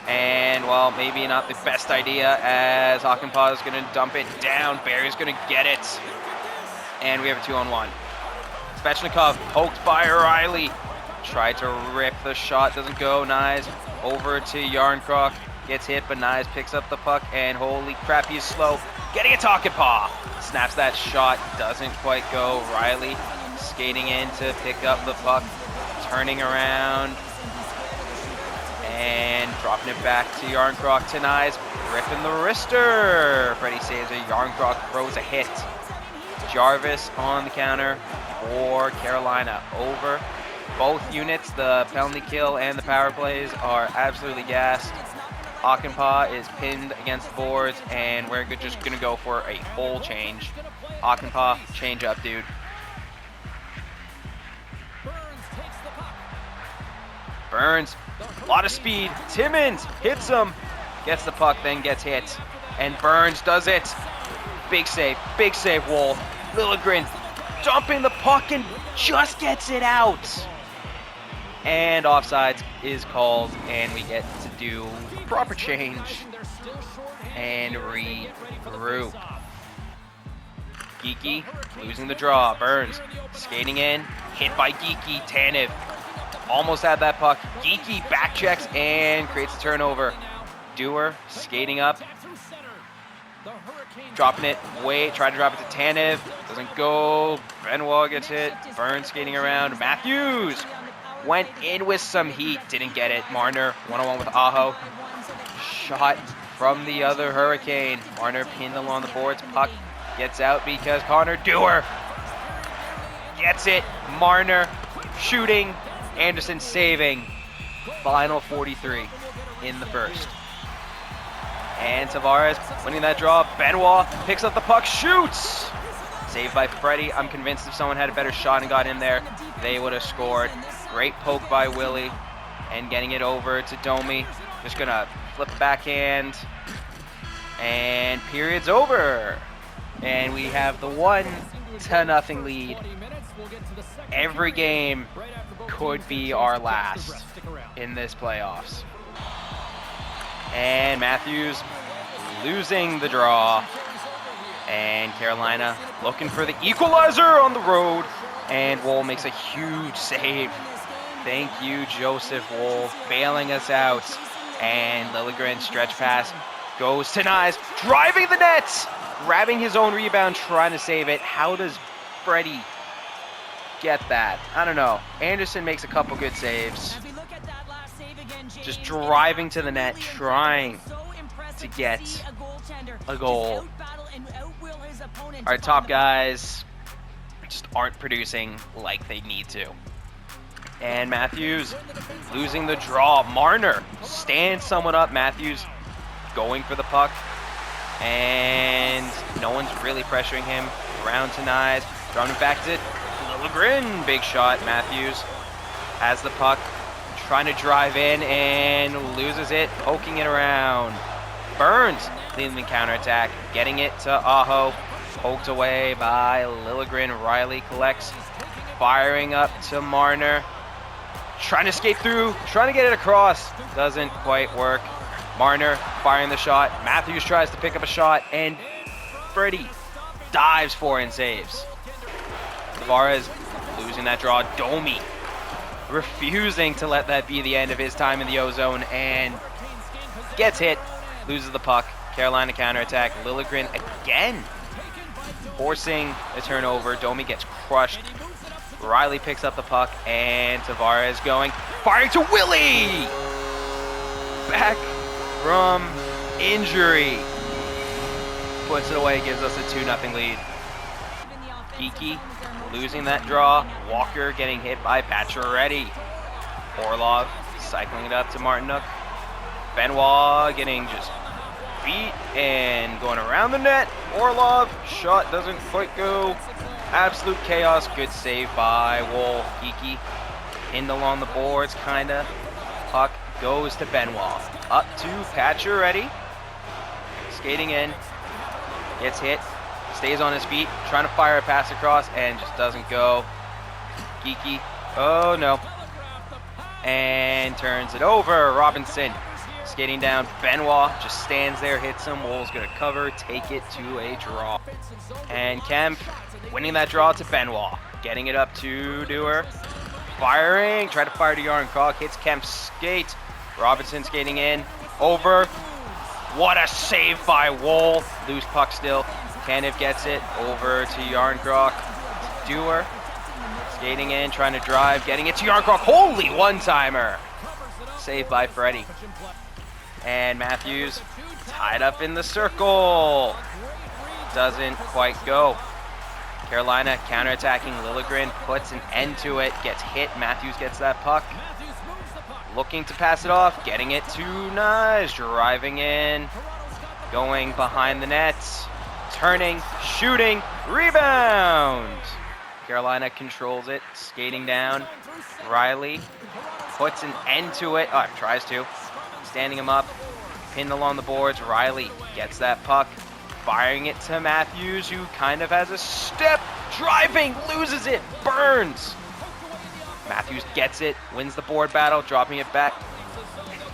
And, well, maybe not the best idea, as Hakanpää is gonna dump it down. Barrie's gonna get it. And we have a 2-on-1. Svechnikov poked by Riley. Tried to rip the shot, doesn't go. Nyes over to Yarncroc. Gets hit, but Nyes picks up the puck, and holy crap, he's slow. Getting it to Hakanpää. Snaps that shot, doesn't quite go. Riley skating in to pick up the puck. Turning around. And dropping it back to Yarncroc to Nyes. Ripping the wrister. Freddie saves it. Yarncroc throws a hit. Jarvis on the counter for Carolina. Over both units, the penalty kill and the power plays are absolutely gassed. Hakanpää is pinned against the boards, and we're just going to go for a full change. Hakanpää, change up, dude. Burns, a lot of speed. Timmins hits him, gets the puck, then gets hit. And Burns does it. Big save, Woll. Liljegren dumping the puck and just gets it out. And offsides is called, and we get to do a proper change and regroup. Geeky losing the draw. Burns skating in, hit by Geeky. Tanev almost had that puck. Geeky back checks and creates a turnover. Dewar skating up, dropping it. Try to drop it to Tanev. Doesn't go. Benoit gets hit. Burns skating around. Matthews went in with some heat, didn't get it. Marner, one-on-one with Aho. Shot from the other Hurricane. Marner pinned along the boards. Puck gets out because Connor Dewar gets it. Marner shooting. Anderson saving. Final 43 in the first. And Tavares winning that draw. Benoit picks up the puck, shoots! Saved by Freddie. I'm convinced if someone had a better shot and got in there, they would have scored. Great poke by Willie, and getting it over to Domi. Just gonna flip backhand, and period's over. And we have the 1-0 lead. Every game could be our last in this playoffs. And Matthews losing the draw. And Carolina looking for the equalizer on the road. And Woll makes a huge save. Thank you, Joseph Woll, bailing us out. And Liljegren stretch pass goes to Nyes, driving the net, grabbing his own rebound, trying to save it. How does Freddie get that? I don't know. Anderson makes a couple good saves. Just driving to the net, trying to get a goal. Our top guys just aren't producing like they need to. And Matthews losing the draw. Marner stands someone up. Matthews going for the puck. And no one's really pressuring him. Around to Nyes. Throwing it back to Liljegren. Big shot. Matthews has the puck. Trying to drive in and loses it. Poking it around. Burns leading the counterattack. Getting it to Aho. Poked away by Liljegren. Riley collects. Firing up to Marner. Trying to skate through, trying to get it across. Doesn't quite work. Marner firing the shot. Matthews tries to pick up a shot, and Freddie dives for and saves. Tavares losing that draw. Domi refusing to let that be the end of his time in the O-zone, and gets hit, loses the puck. Carolina counterattack. Liljegren again. forcing a turnover. Domi gets crushed. Riley picks up the puck, and Tavares going, firing to Willie! Back from injury. Puts it away, gives us a 2-0 lead. Geeky losing that draw. Walker getting hit by Pacioretty. Orlov cycling it up to Martinuk. Benoit getting just beat and going around the net. Orlov, shot doesn't quite go. Absolute chaos. Good save by Wool. Geeky in along the boards, kinda. Puck goes to Benoit. Up to Pacioretty. Skating in. Gets hit. Stays on his feet. Trying to fire a pass across and just doesn't go. Geeky. Oh no. And turns it over. Robinson skating down. Benoit just stands there, hits him. Wool's going to cover, take it to a draw. And Kemp winning that draw to Benoit. Getting it up to Dewar. Firing. Try to fire to Yarncroc. Hits Kemp's skate. Robinson skating in. Over. What a save by Wool. Loose puck still. Tanev gets it. Over to Yarncroc. Dewar. Skating in, trying to drive, getting it to Yarncroc. Holy one-timer! Saved by Freddie. And Matthews tied up in the circle. Doesn't quite go. Carolina counterattacking. Liljegren puts an end to it. Gets hit. Matthews gets that puck. Looking to pass it off. Getting it to Nyes. Driving in. Going behind the nets. Turning. Shooting. Rebound! Carolina controls it, skating down. Riley puts an end to it. Oh, tries to. Standing him up, pinned along the boards. Riley gets that puck, firing it to Matthews, who kind of has a step. Driving, loses it, Burns. Matthews gets it, wins the board battle, dropping it back.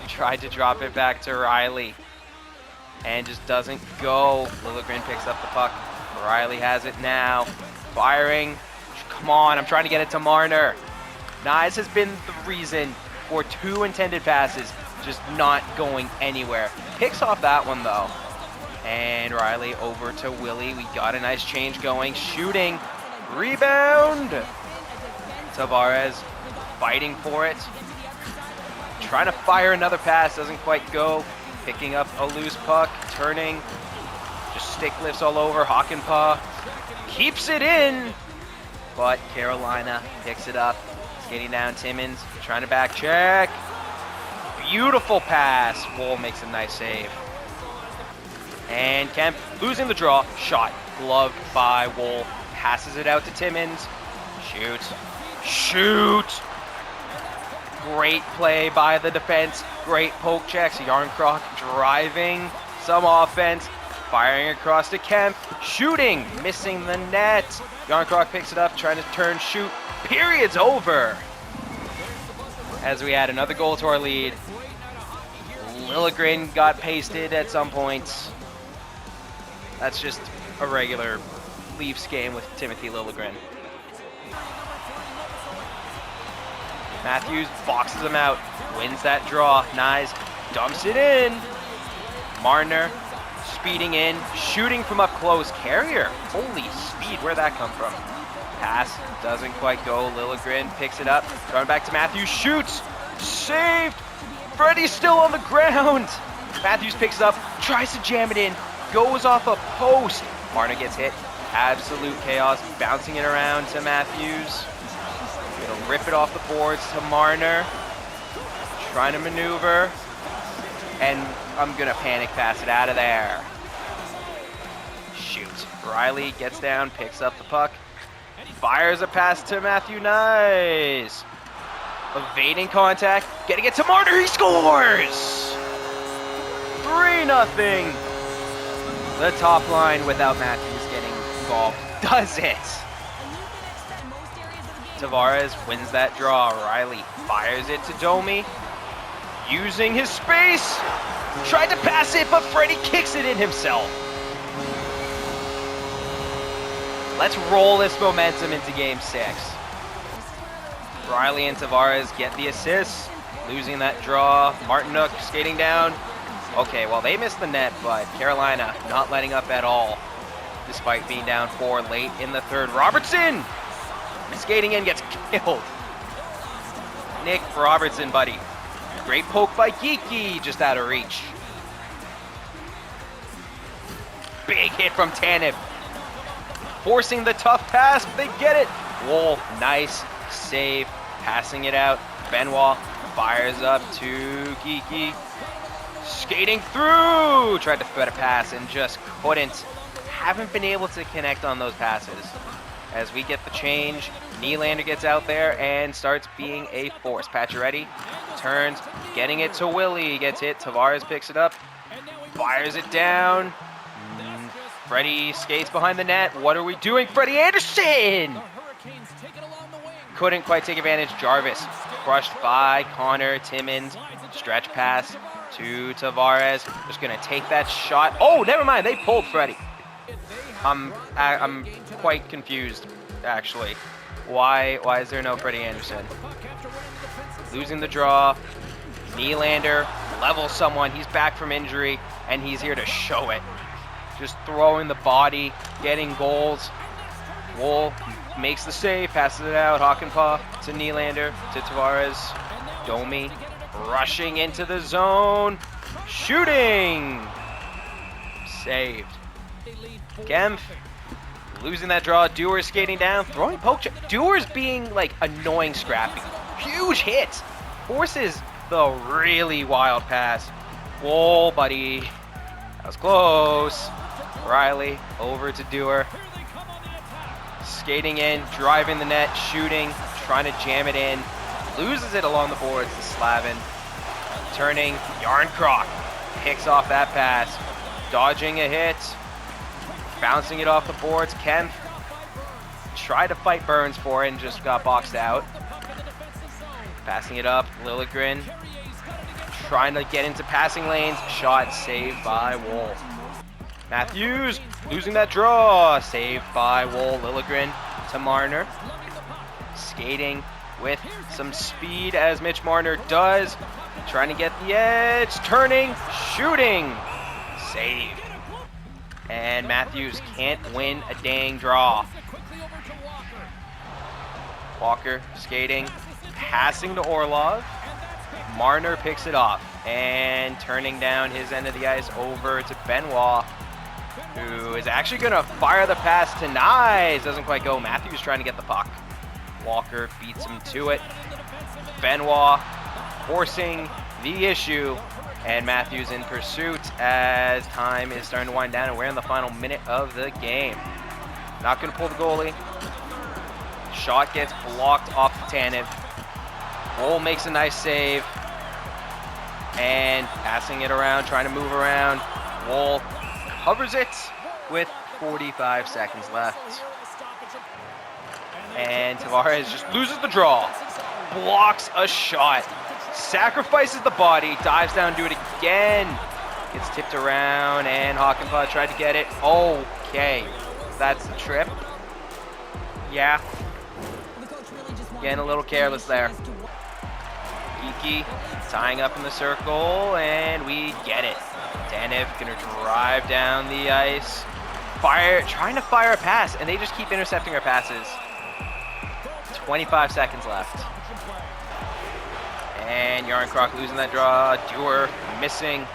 Tried to drop it back to Riley, and just doesn't go. Liljegren picks up the puck. Riley has it now, firing. Come on, I'm trying to get it to Marner. Nyes has been the reason for 2 intended passes, just not going anywhere. Picks off that one though. And Riley over to Willie. We got a nice change going. Shooting. Rebound. Tavares fighting for it. Trying to fire another pass, doesn't quite go. Picking up a loose puck, turning. Just stick lifts all over. Hakanpää keeps it in. But Carolina picks it up. Skating down Timmins, trying to back check. Beautiful pass. Wool makes a nice save. And Kemp losing the draw. Shot gloved by Wool. Passes it out to Timmins. Shoot. Shoot. Great play by the defense. Great poke checks. Yarncroc driving some offense. Firing across to Kemp. Shooting. Missing the net. Yarncroc picks it up, trying to turn, shoot. Period's over. As we add another goal to our lead. Liljegren got pasted at some points. That's just a regular Leafs game with Timothy Liljegren. Matthews boxes him out, wins that draw. Nyes dumps it in. Marner speeding in, shooting from up close. Carrier, holy speed, where'd that come from? Pass doesn't quite go. Liljegren picks it up, throwing back to Matthews, shoots, saved. Freddie's still on the ground. Matthews picks it up, tries to jam it in, goes off a post. Marner gets hit. Absolute chaos, bouncing it around to Matthews. Gonna rip it off the boards to Marner. Trying to maneuver. And I'm gonna panic pass it out of there. Shoot. Riley gets down, picks up the puck. Fires a pass to Matthew Nyes. Evading contact, getting it to Marner, he scores! 3-0. The top line without Matthews getting involved does it. Tavares wins that draw. Riley fires it to Domi. Using his space. Tried to pass it, but Freddie kicks it in himself. Let's roll this momentum into Game 6. Riley and Tavares get the assists. Losing that draw. Martinuk skating down. Okay, well, they missed the net, but Carolina not letting up at all. despite being down 4 late in the third. Robertson skating in, gets killed. Nick Robertson, buddy. Great poke by Geeky, just out of reach. Big hit from Tanev. Forcing the tough pass, they get it. Wool, nice save, passing it out. Benoit fires up to Geeky. Skating through! Tried to thread a pass and just couldn't. Haven't been able to connect on those passes. As we get the change, Nylander gets out there and starts being a force. Pacioretty turns, getting it to Willie. Gets hit, Tavares picks it up, fires it down. Freddie skates behind the net. What are we doing? Freddie Anderson! Couldn't quite take advantage. Jarvis crushed by Connor Timmins. Stretch pass to Tavares. Just gonna take that shot. Oh, never mind. They pulled Freddie. I'm quite confused, actually. Why is there no Freddie Anderson? Losing the draw. Nylander levels someone. He's back from injury, and he's here to show it. Just throwing the body, getting goals. Wool makes the save, passes it out. Hakanpää to Nylander, to Tavares. Domi rushing into the zone. Shooting! Saved. Kempf losing that draw. Dewar skating down, throwing poke check. Dewar's being like annoying scrappy. Huge hit. Forces the really wild pass. Whoa, buddy. That was close. Riley over to Dewar. Skating in, driving the net, shooting, trying to jam it in. Loses it along the boards to Slavin. Turning, Yarncroc picks off that pass. Dodging a hit. Bouncing it off the boards. Kempf tried to fight Burns for it and just got boxed out. Passing it up, Liljegren trying to get into passing lanes. Shot saved by Wool. Matthews losing that draw. Saved by Wool. Liljegren to Marner. Skating with some speed as Mitch Marner does. Trying to get the edge. Turning. Shooting. Saved. And Matthews can't win a dang draw. Walker skating. Passing to Orlov. Marner picks it up. And turning down his end of the ice over to Benoit, who is actually going to fire the pass to Nyes. Doesn't quite go. Matthews trying to get the puck. Walker beats him to it. Benoit forcing the issue. And Matthews in pursuit as time is starting to wind down and we're in the final minute of the game. Not going to pull the goalie. Shot gets blocked off the Tanev. Wool makes a nice save. And passing it around, trying to move around. Wool covers it with 45 seconds left. And Tavares just loses the draw. Blocks a shot. Sacrifices the body. Dives down, do it again. Gets tipped around and Hakanpää tried to get it. Okay. That's the trip. Yeah. Getting a little careless there. Geeky tying up in the circle, and we get it. Tanev gonna drive down the ice. Trying to fire a pass, and they just keep intercepting our passes. 25 seconds left. And Yarncroc losing that draw. Dewar missing.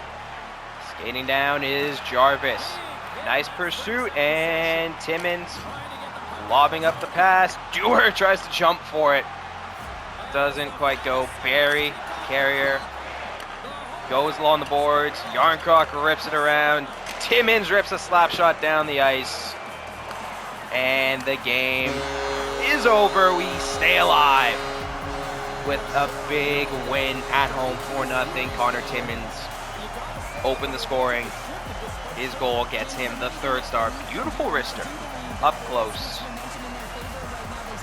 Skating down is Jarvis. Nice pursuit, and Timmins lobbing up the pass. Dewar tries to jump for it. Doesn't quite go. Barry, carrier, goes along the boards. Yarncroc rips it around. Timmins rips a slap shot down the ice. And the game is over. We stay alive with a big win at home, 4-0. Connor Timmins opened the scoring. His goal gets him the third star. Beautiful wrister. Up close.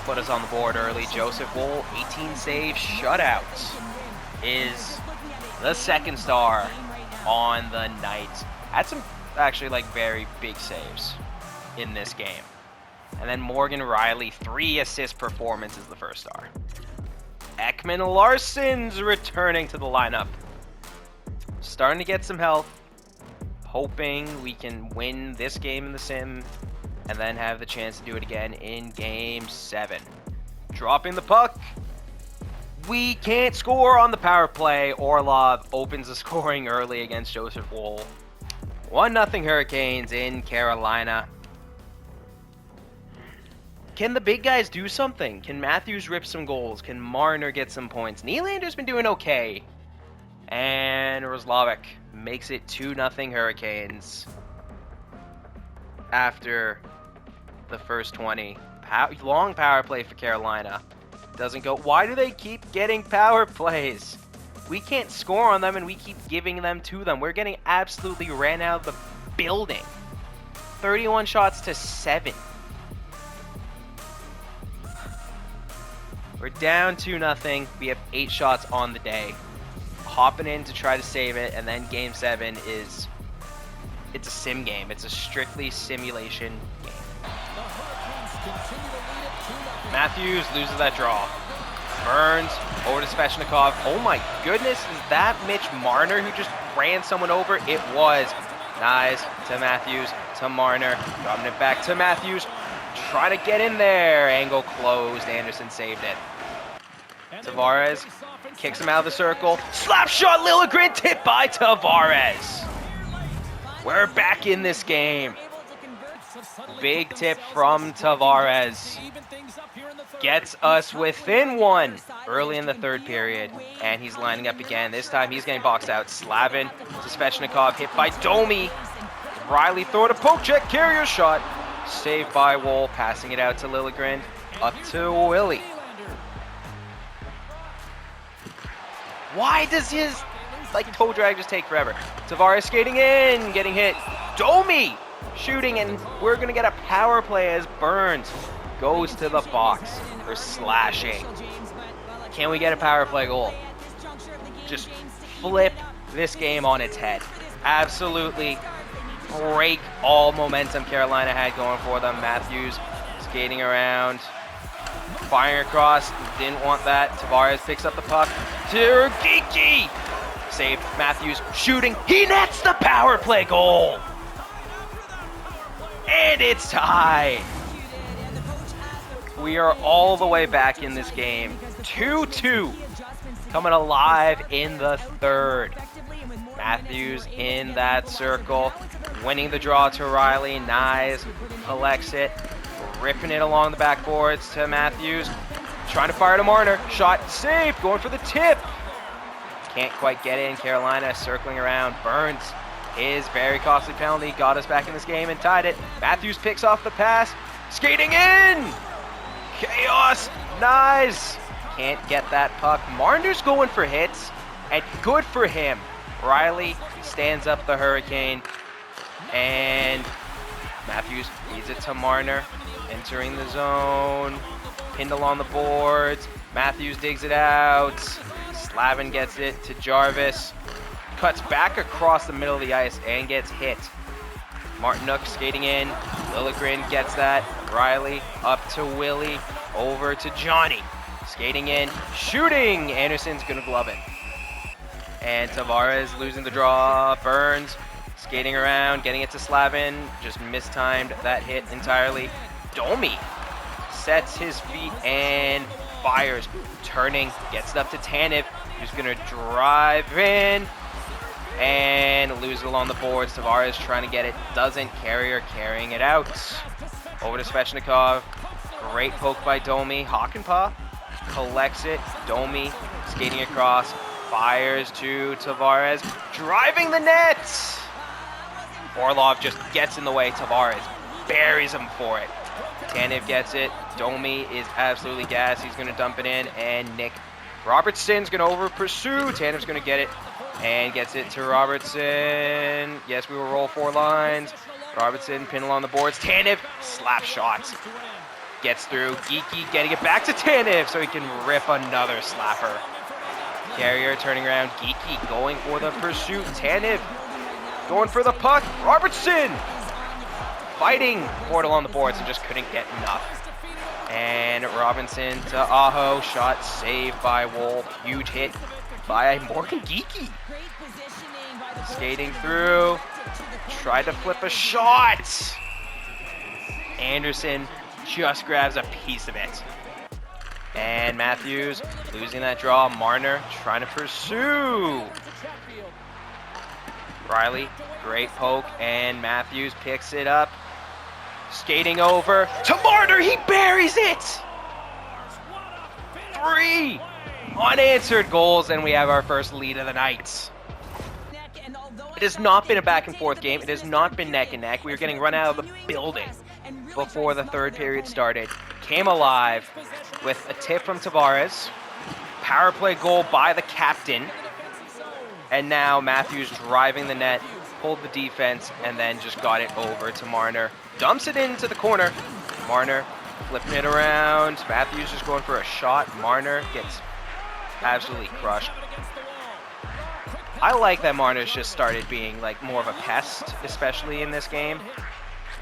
Put us on the board early. Joseph Wool, 18 saves, shutout, is the second star on the night. Had some actually like very big saves in this game. And then Morgan Riley, 3 assist performance is the first star. Ekman-Larsson's returning to the lineup. Starting to get some health. Hoping we can win this game in the sim and then have the chance to do it again in Game 7. Dropping the puck. We can't score on the power play. Orlov opens the scoring early against Joseph Woll. 1-0 Hurricanes in Carolina. Can the big guys do something? Can Matthews rip some goals? Can Marner get some points? Nylander's been doing okay. And Roslovic makes it 2-0 Hurricanes after the first 20. Long power play for Carolina. Doesn't go. Why do they keep getting power plays? We can't score on them and we keep giving them to them. We're getting absolutely ran out of the building. 31 shots to 7. We're down 2-0. We have 8 shots on the day. Hopping in to try to save it, and then Game 7 is... It's a sim game. It's a strictly simulation game. Matthews loses that draw. Burns over to Svechnikov. Oh my goodness, is that Mitch Marner who just ran someone over? It was. Nice to Matthews, to Marner. Dropping it back to Matthews. Trying to get in there. Angle closed. Anderson saved it. Tavares kicks him out of the circle. Slap shot, Liljegren, tipped by Tavares. We're back in this game. Big tip from Tavares. Gets us within 1 early in the third period. And he's lining up again. This time he's getting boxed out. Slavin to Svechnikov, hit by Domi. Riley throw to poke check, carrier shot. Saved by Woll, passing it out to Liljegren. Up to Willie. Why does his toe drag just take forever? Tavares skating in, getting hit. Domi shooting, and we're going to get a power play as Burns goes to the box for slashing. Can we get a power play goal? Just flip this game on its head. Absolutely break all momentum Carolina had going for them. Matthews skating around. Firing across, didn't want that. Tavares picks up the puck. Geeky! Saved. Matthews shooting. He nets the power play goal! And it's tied. We are all the way back in this game. 2-2. Coming alive in the third. Matthews in that circle. Winning the draw to Riley. Nice. Collects it. Ripping it along the backboards to Matthews. Trying to fire to Marner. Shot saved. Going for the tip. Can't quite get in. Carolina circling around. Burns. His very costly penalty got us back in this game and tied it. Matthews picks off the pass. Skating in. Chaos. Nice. Can't get that puck. Marner's going for hits. And good for him. Riley stands up the Hurricane. And Matthews feeds it to Marner. Entering the zone. Pinned along the boards. Matthews digs it out. Slavin gets it to Jarvis. Cuts back across the middle of the ice and gets hit. Martinuk skating in. Liljegren gets that. Riley up to Willie. Over to Johnny. Skating in. Shooting. Anderson's going to glove it. And Tavares losing the draw. Burns skating around. Getting it to Slavin. Just mistimed that hit entirely. Domi sets his feet and fires. Turning. Gets it up to Tanev. Who's going to drive in. And lose it along the boards. Tavares trying to get it. Doesn't. Carrier carrying it out. Over to Svechnikov. Great poke by Domi. Hakanpää collects it. Domi skating across. Fires to Tavares. Driving the net. Orlov just gets in the way. Tavares buries him for it. Tanev gets it. Domi is absolutely gassed. He's going to dump it in. And Nick Robertson's going to over pursue. Tanev's going to get it. And gets it to Robertson. Yes, we will roll 4 lines. Robertson, pin along the boards. Tanev, slap shots. Gets through. Geeky getting it back to Tanev so he can rip another slapper. Carrier turning around. Geeky going for the pursuit. Tanev going for the puck. Robertson fighting Portal on the boards and just couldn't get enough. And Robinson to Aho. Shot saved by Woll. Huge hit by Morgan Geeky. Skating through. Tried to flip a shot. Anderson just grabs a piece of it. And Matthews losing that draw. Marner trying to pursue. Riley, great poke, and Matthews picks it up. Skating over to Marner, he buries it! 3 unanswered goals, and we have our first lead of the night. It has not been a back and forth game. It has not been neck and neck. We were getting run out of the building before the third period started. Came alive with a tip from Tavares. Power play goal by the captain. And now Matthews driving the net, pulled the defense, and then just got it over to Marner. Dumps it into the corner. Marner flipping it around. Matthews just going for a shot. Marner gets absolutely crushed. I like that Marner's just started being like more of a pest, especially in this game.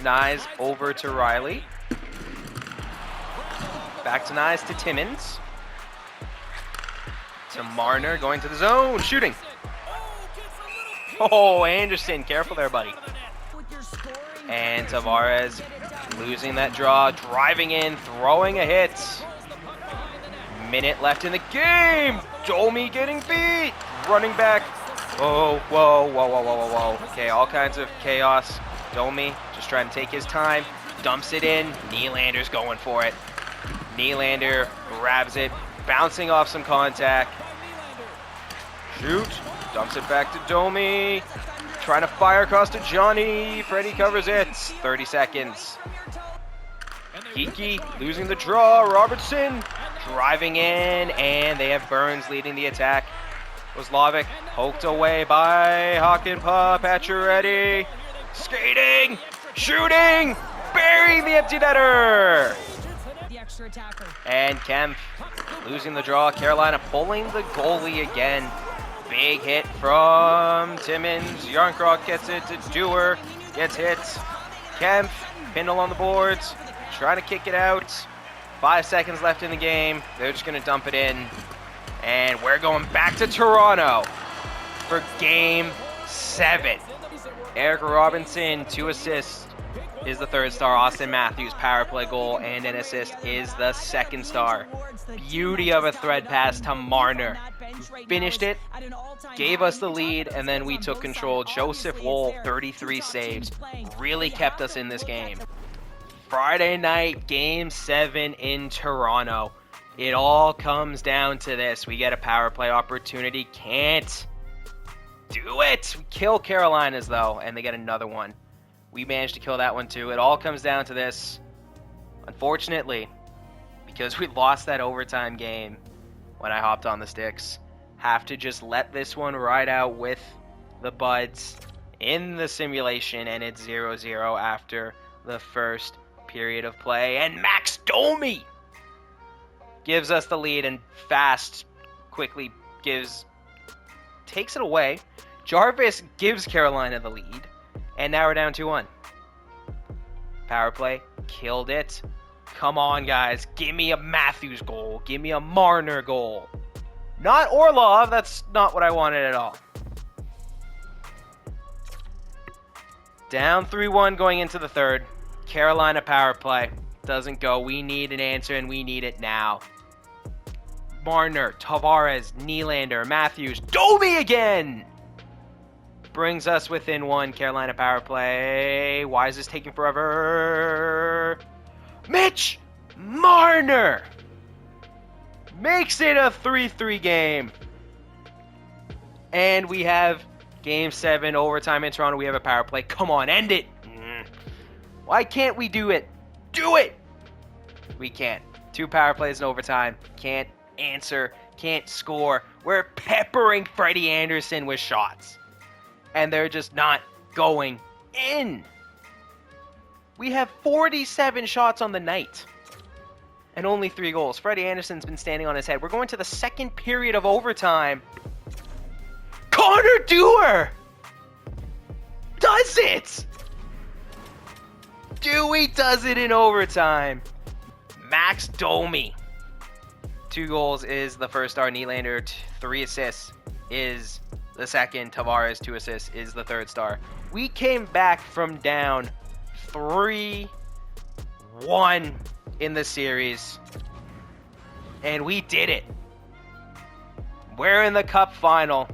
Nyes over to Riley. Back to Nyes to Timmins. To Marner going to the zone, shooting. Oh, Anderson, careful there, buddy. And Tavares losing that draw, driving in, throwing a hit. Minute left in the game. Domi getting beat. Running back. Whoa, whoa, whoa, whoa, whoa, whoa, whoa. Okay, all kinds of chaos. Domi just trying to take his time. Dumps it in. Nylander's going for it. Nylander grabs it, bouncing off some contact. Shoot. Dumps it back to Domi. Trying to fire across to Johnny. Freddie covers it. 30 seconds. Kiki losing the draw. Robertson driving in, and they have Burns leading the attack. Kozlovic poked away by Hakanpää. Pacioretty skating, shooting, burying the empty netter. And Kempf losing the draw. Carolina pulling the goalie again. Big hit from Timmins. Yarncroc gets it to Dewar. Gets hit. Kempf, Pindle on the boards. Trying to kick it out. 5 seconds left in the game. They're just going to dump it in. And we're going back to Toronto for Game 7. Eric Robinson, 2 assists, is the 3rd star. Austin Matthews, power play goal and an assist, is the 2nd star. Beauty of a thread pass to Marner. Finished it, gave us the lead, and then we took control. Joseph Woll, 33 saves, really kept us in this game. Friday night, Game 7 in Toronto. It all comes down to this. We get a power play opportunity. Can't do it. We kill Carolina's, though, and they get another one. We managed to kill that one, too. It all comes down to this. Unfortunately, because we lost that overtime game when I hopped on the sticks, have to just let this one ride out with the Buds in the simulation, and it's 0-0 after the first period of play. And Max Domi gives us the lead, and fast, quickly takes it away. Jarvis gives Carolina the lead, and now we're down 2-1. Power play, killed it. Come on, guys. Give me a Matthews goal. Give me a Marner goal. Not Orlov. That's not what I wanted at all. Down 3-1 going into the third. Carolina power play. Doesn't go. We need an answer, and we need it now. Marner, Tavares, Nylander, Matthews, Domi again! Brings us within 1. Carolina power play. Why is this taking forever? Mitch Marner makes it a 3-3 game. And we have Game 7 overtime in Toronto. We have a power play. Come on, end it. Why can't we do it? Do it! We can't. 2 power plays in overtime. Can't answer. Can't score. We're peppering Freddie Anderson with shots. And they're just not going in. We have 47 shots on the night. And only 3 goals. Freddie Anderson's been standing on his head. We're going to the second period of overtime. Connor Dewar does it! Dewey does it in overtime. Max Domi, 2 goals, is the 1st star. Nylander, 3 assists, is the 2nd. Tavares, 2 assists, is the 3rd star. We came back from down 3-1 1 in the series. And we did it. We're in the Cup final.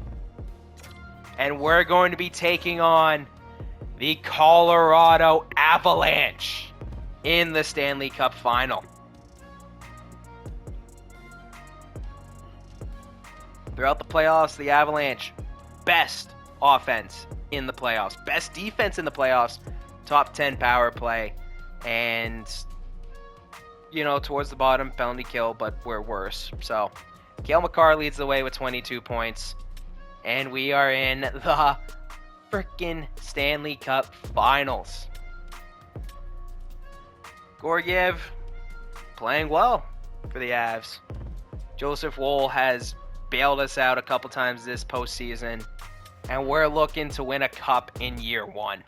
And we're going to be taking on the Colorado Avalanche in the Stanley Cup final. Throughout the playoffs, the Avalanche, best offense in the playoffs, best defense in the playoffs, top 10 power play, and, you know, towards the bottom, penalty kill, but we're worse. So, Cale Makar leads the way with 22 points, and we are in the freaking Stanley Cup finals. Gorgiev playing well for the Avs. Joseph Woll has bailed us out a couple times this postseason, and we're looking to win a cup in year 1.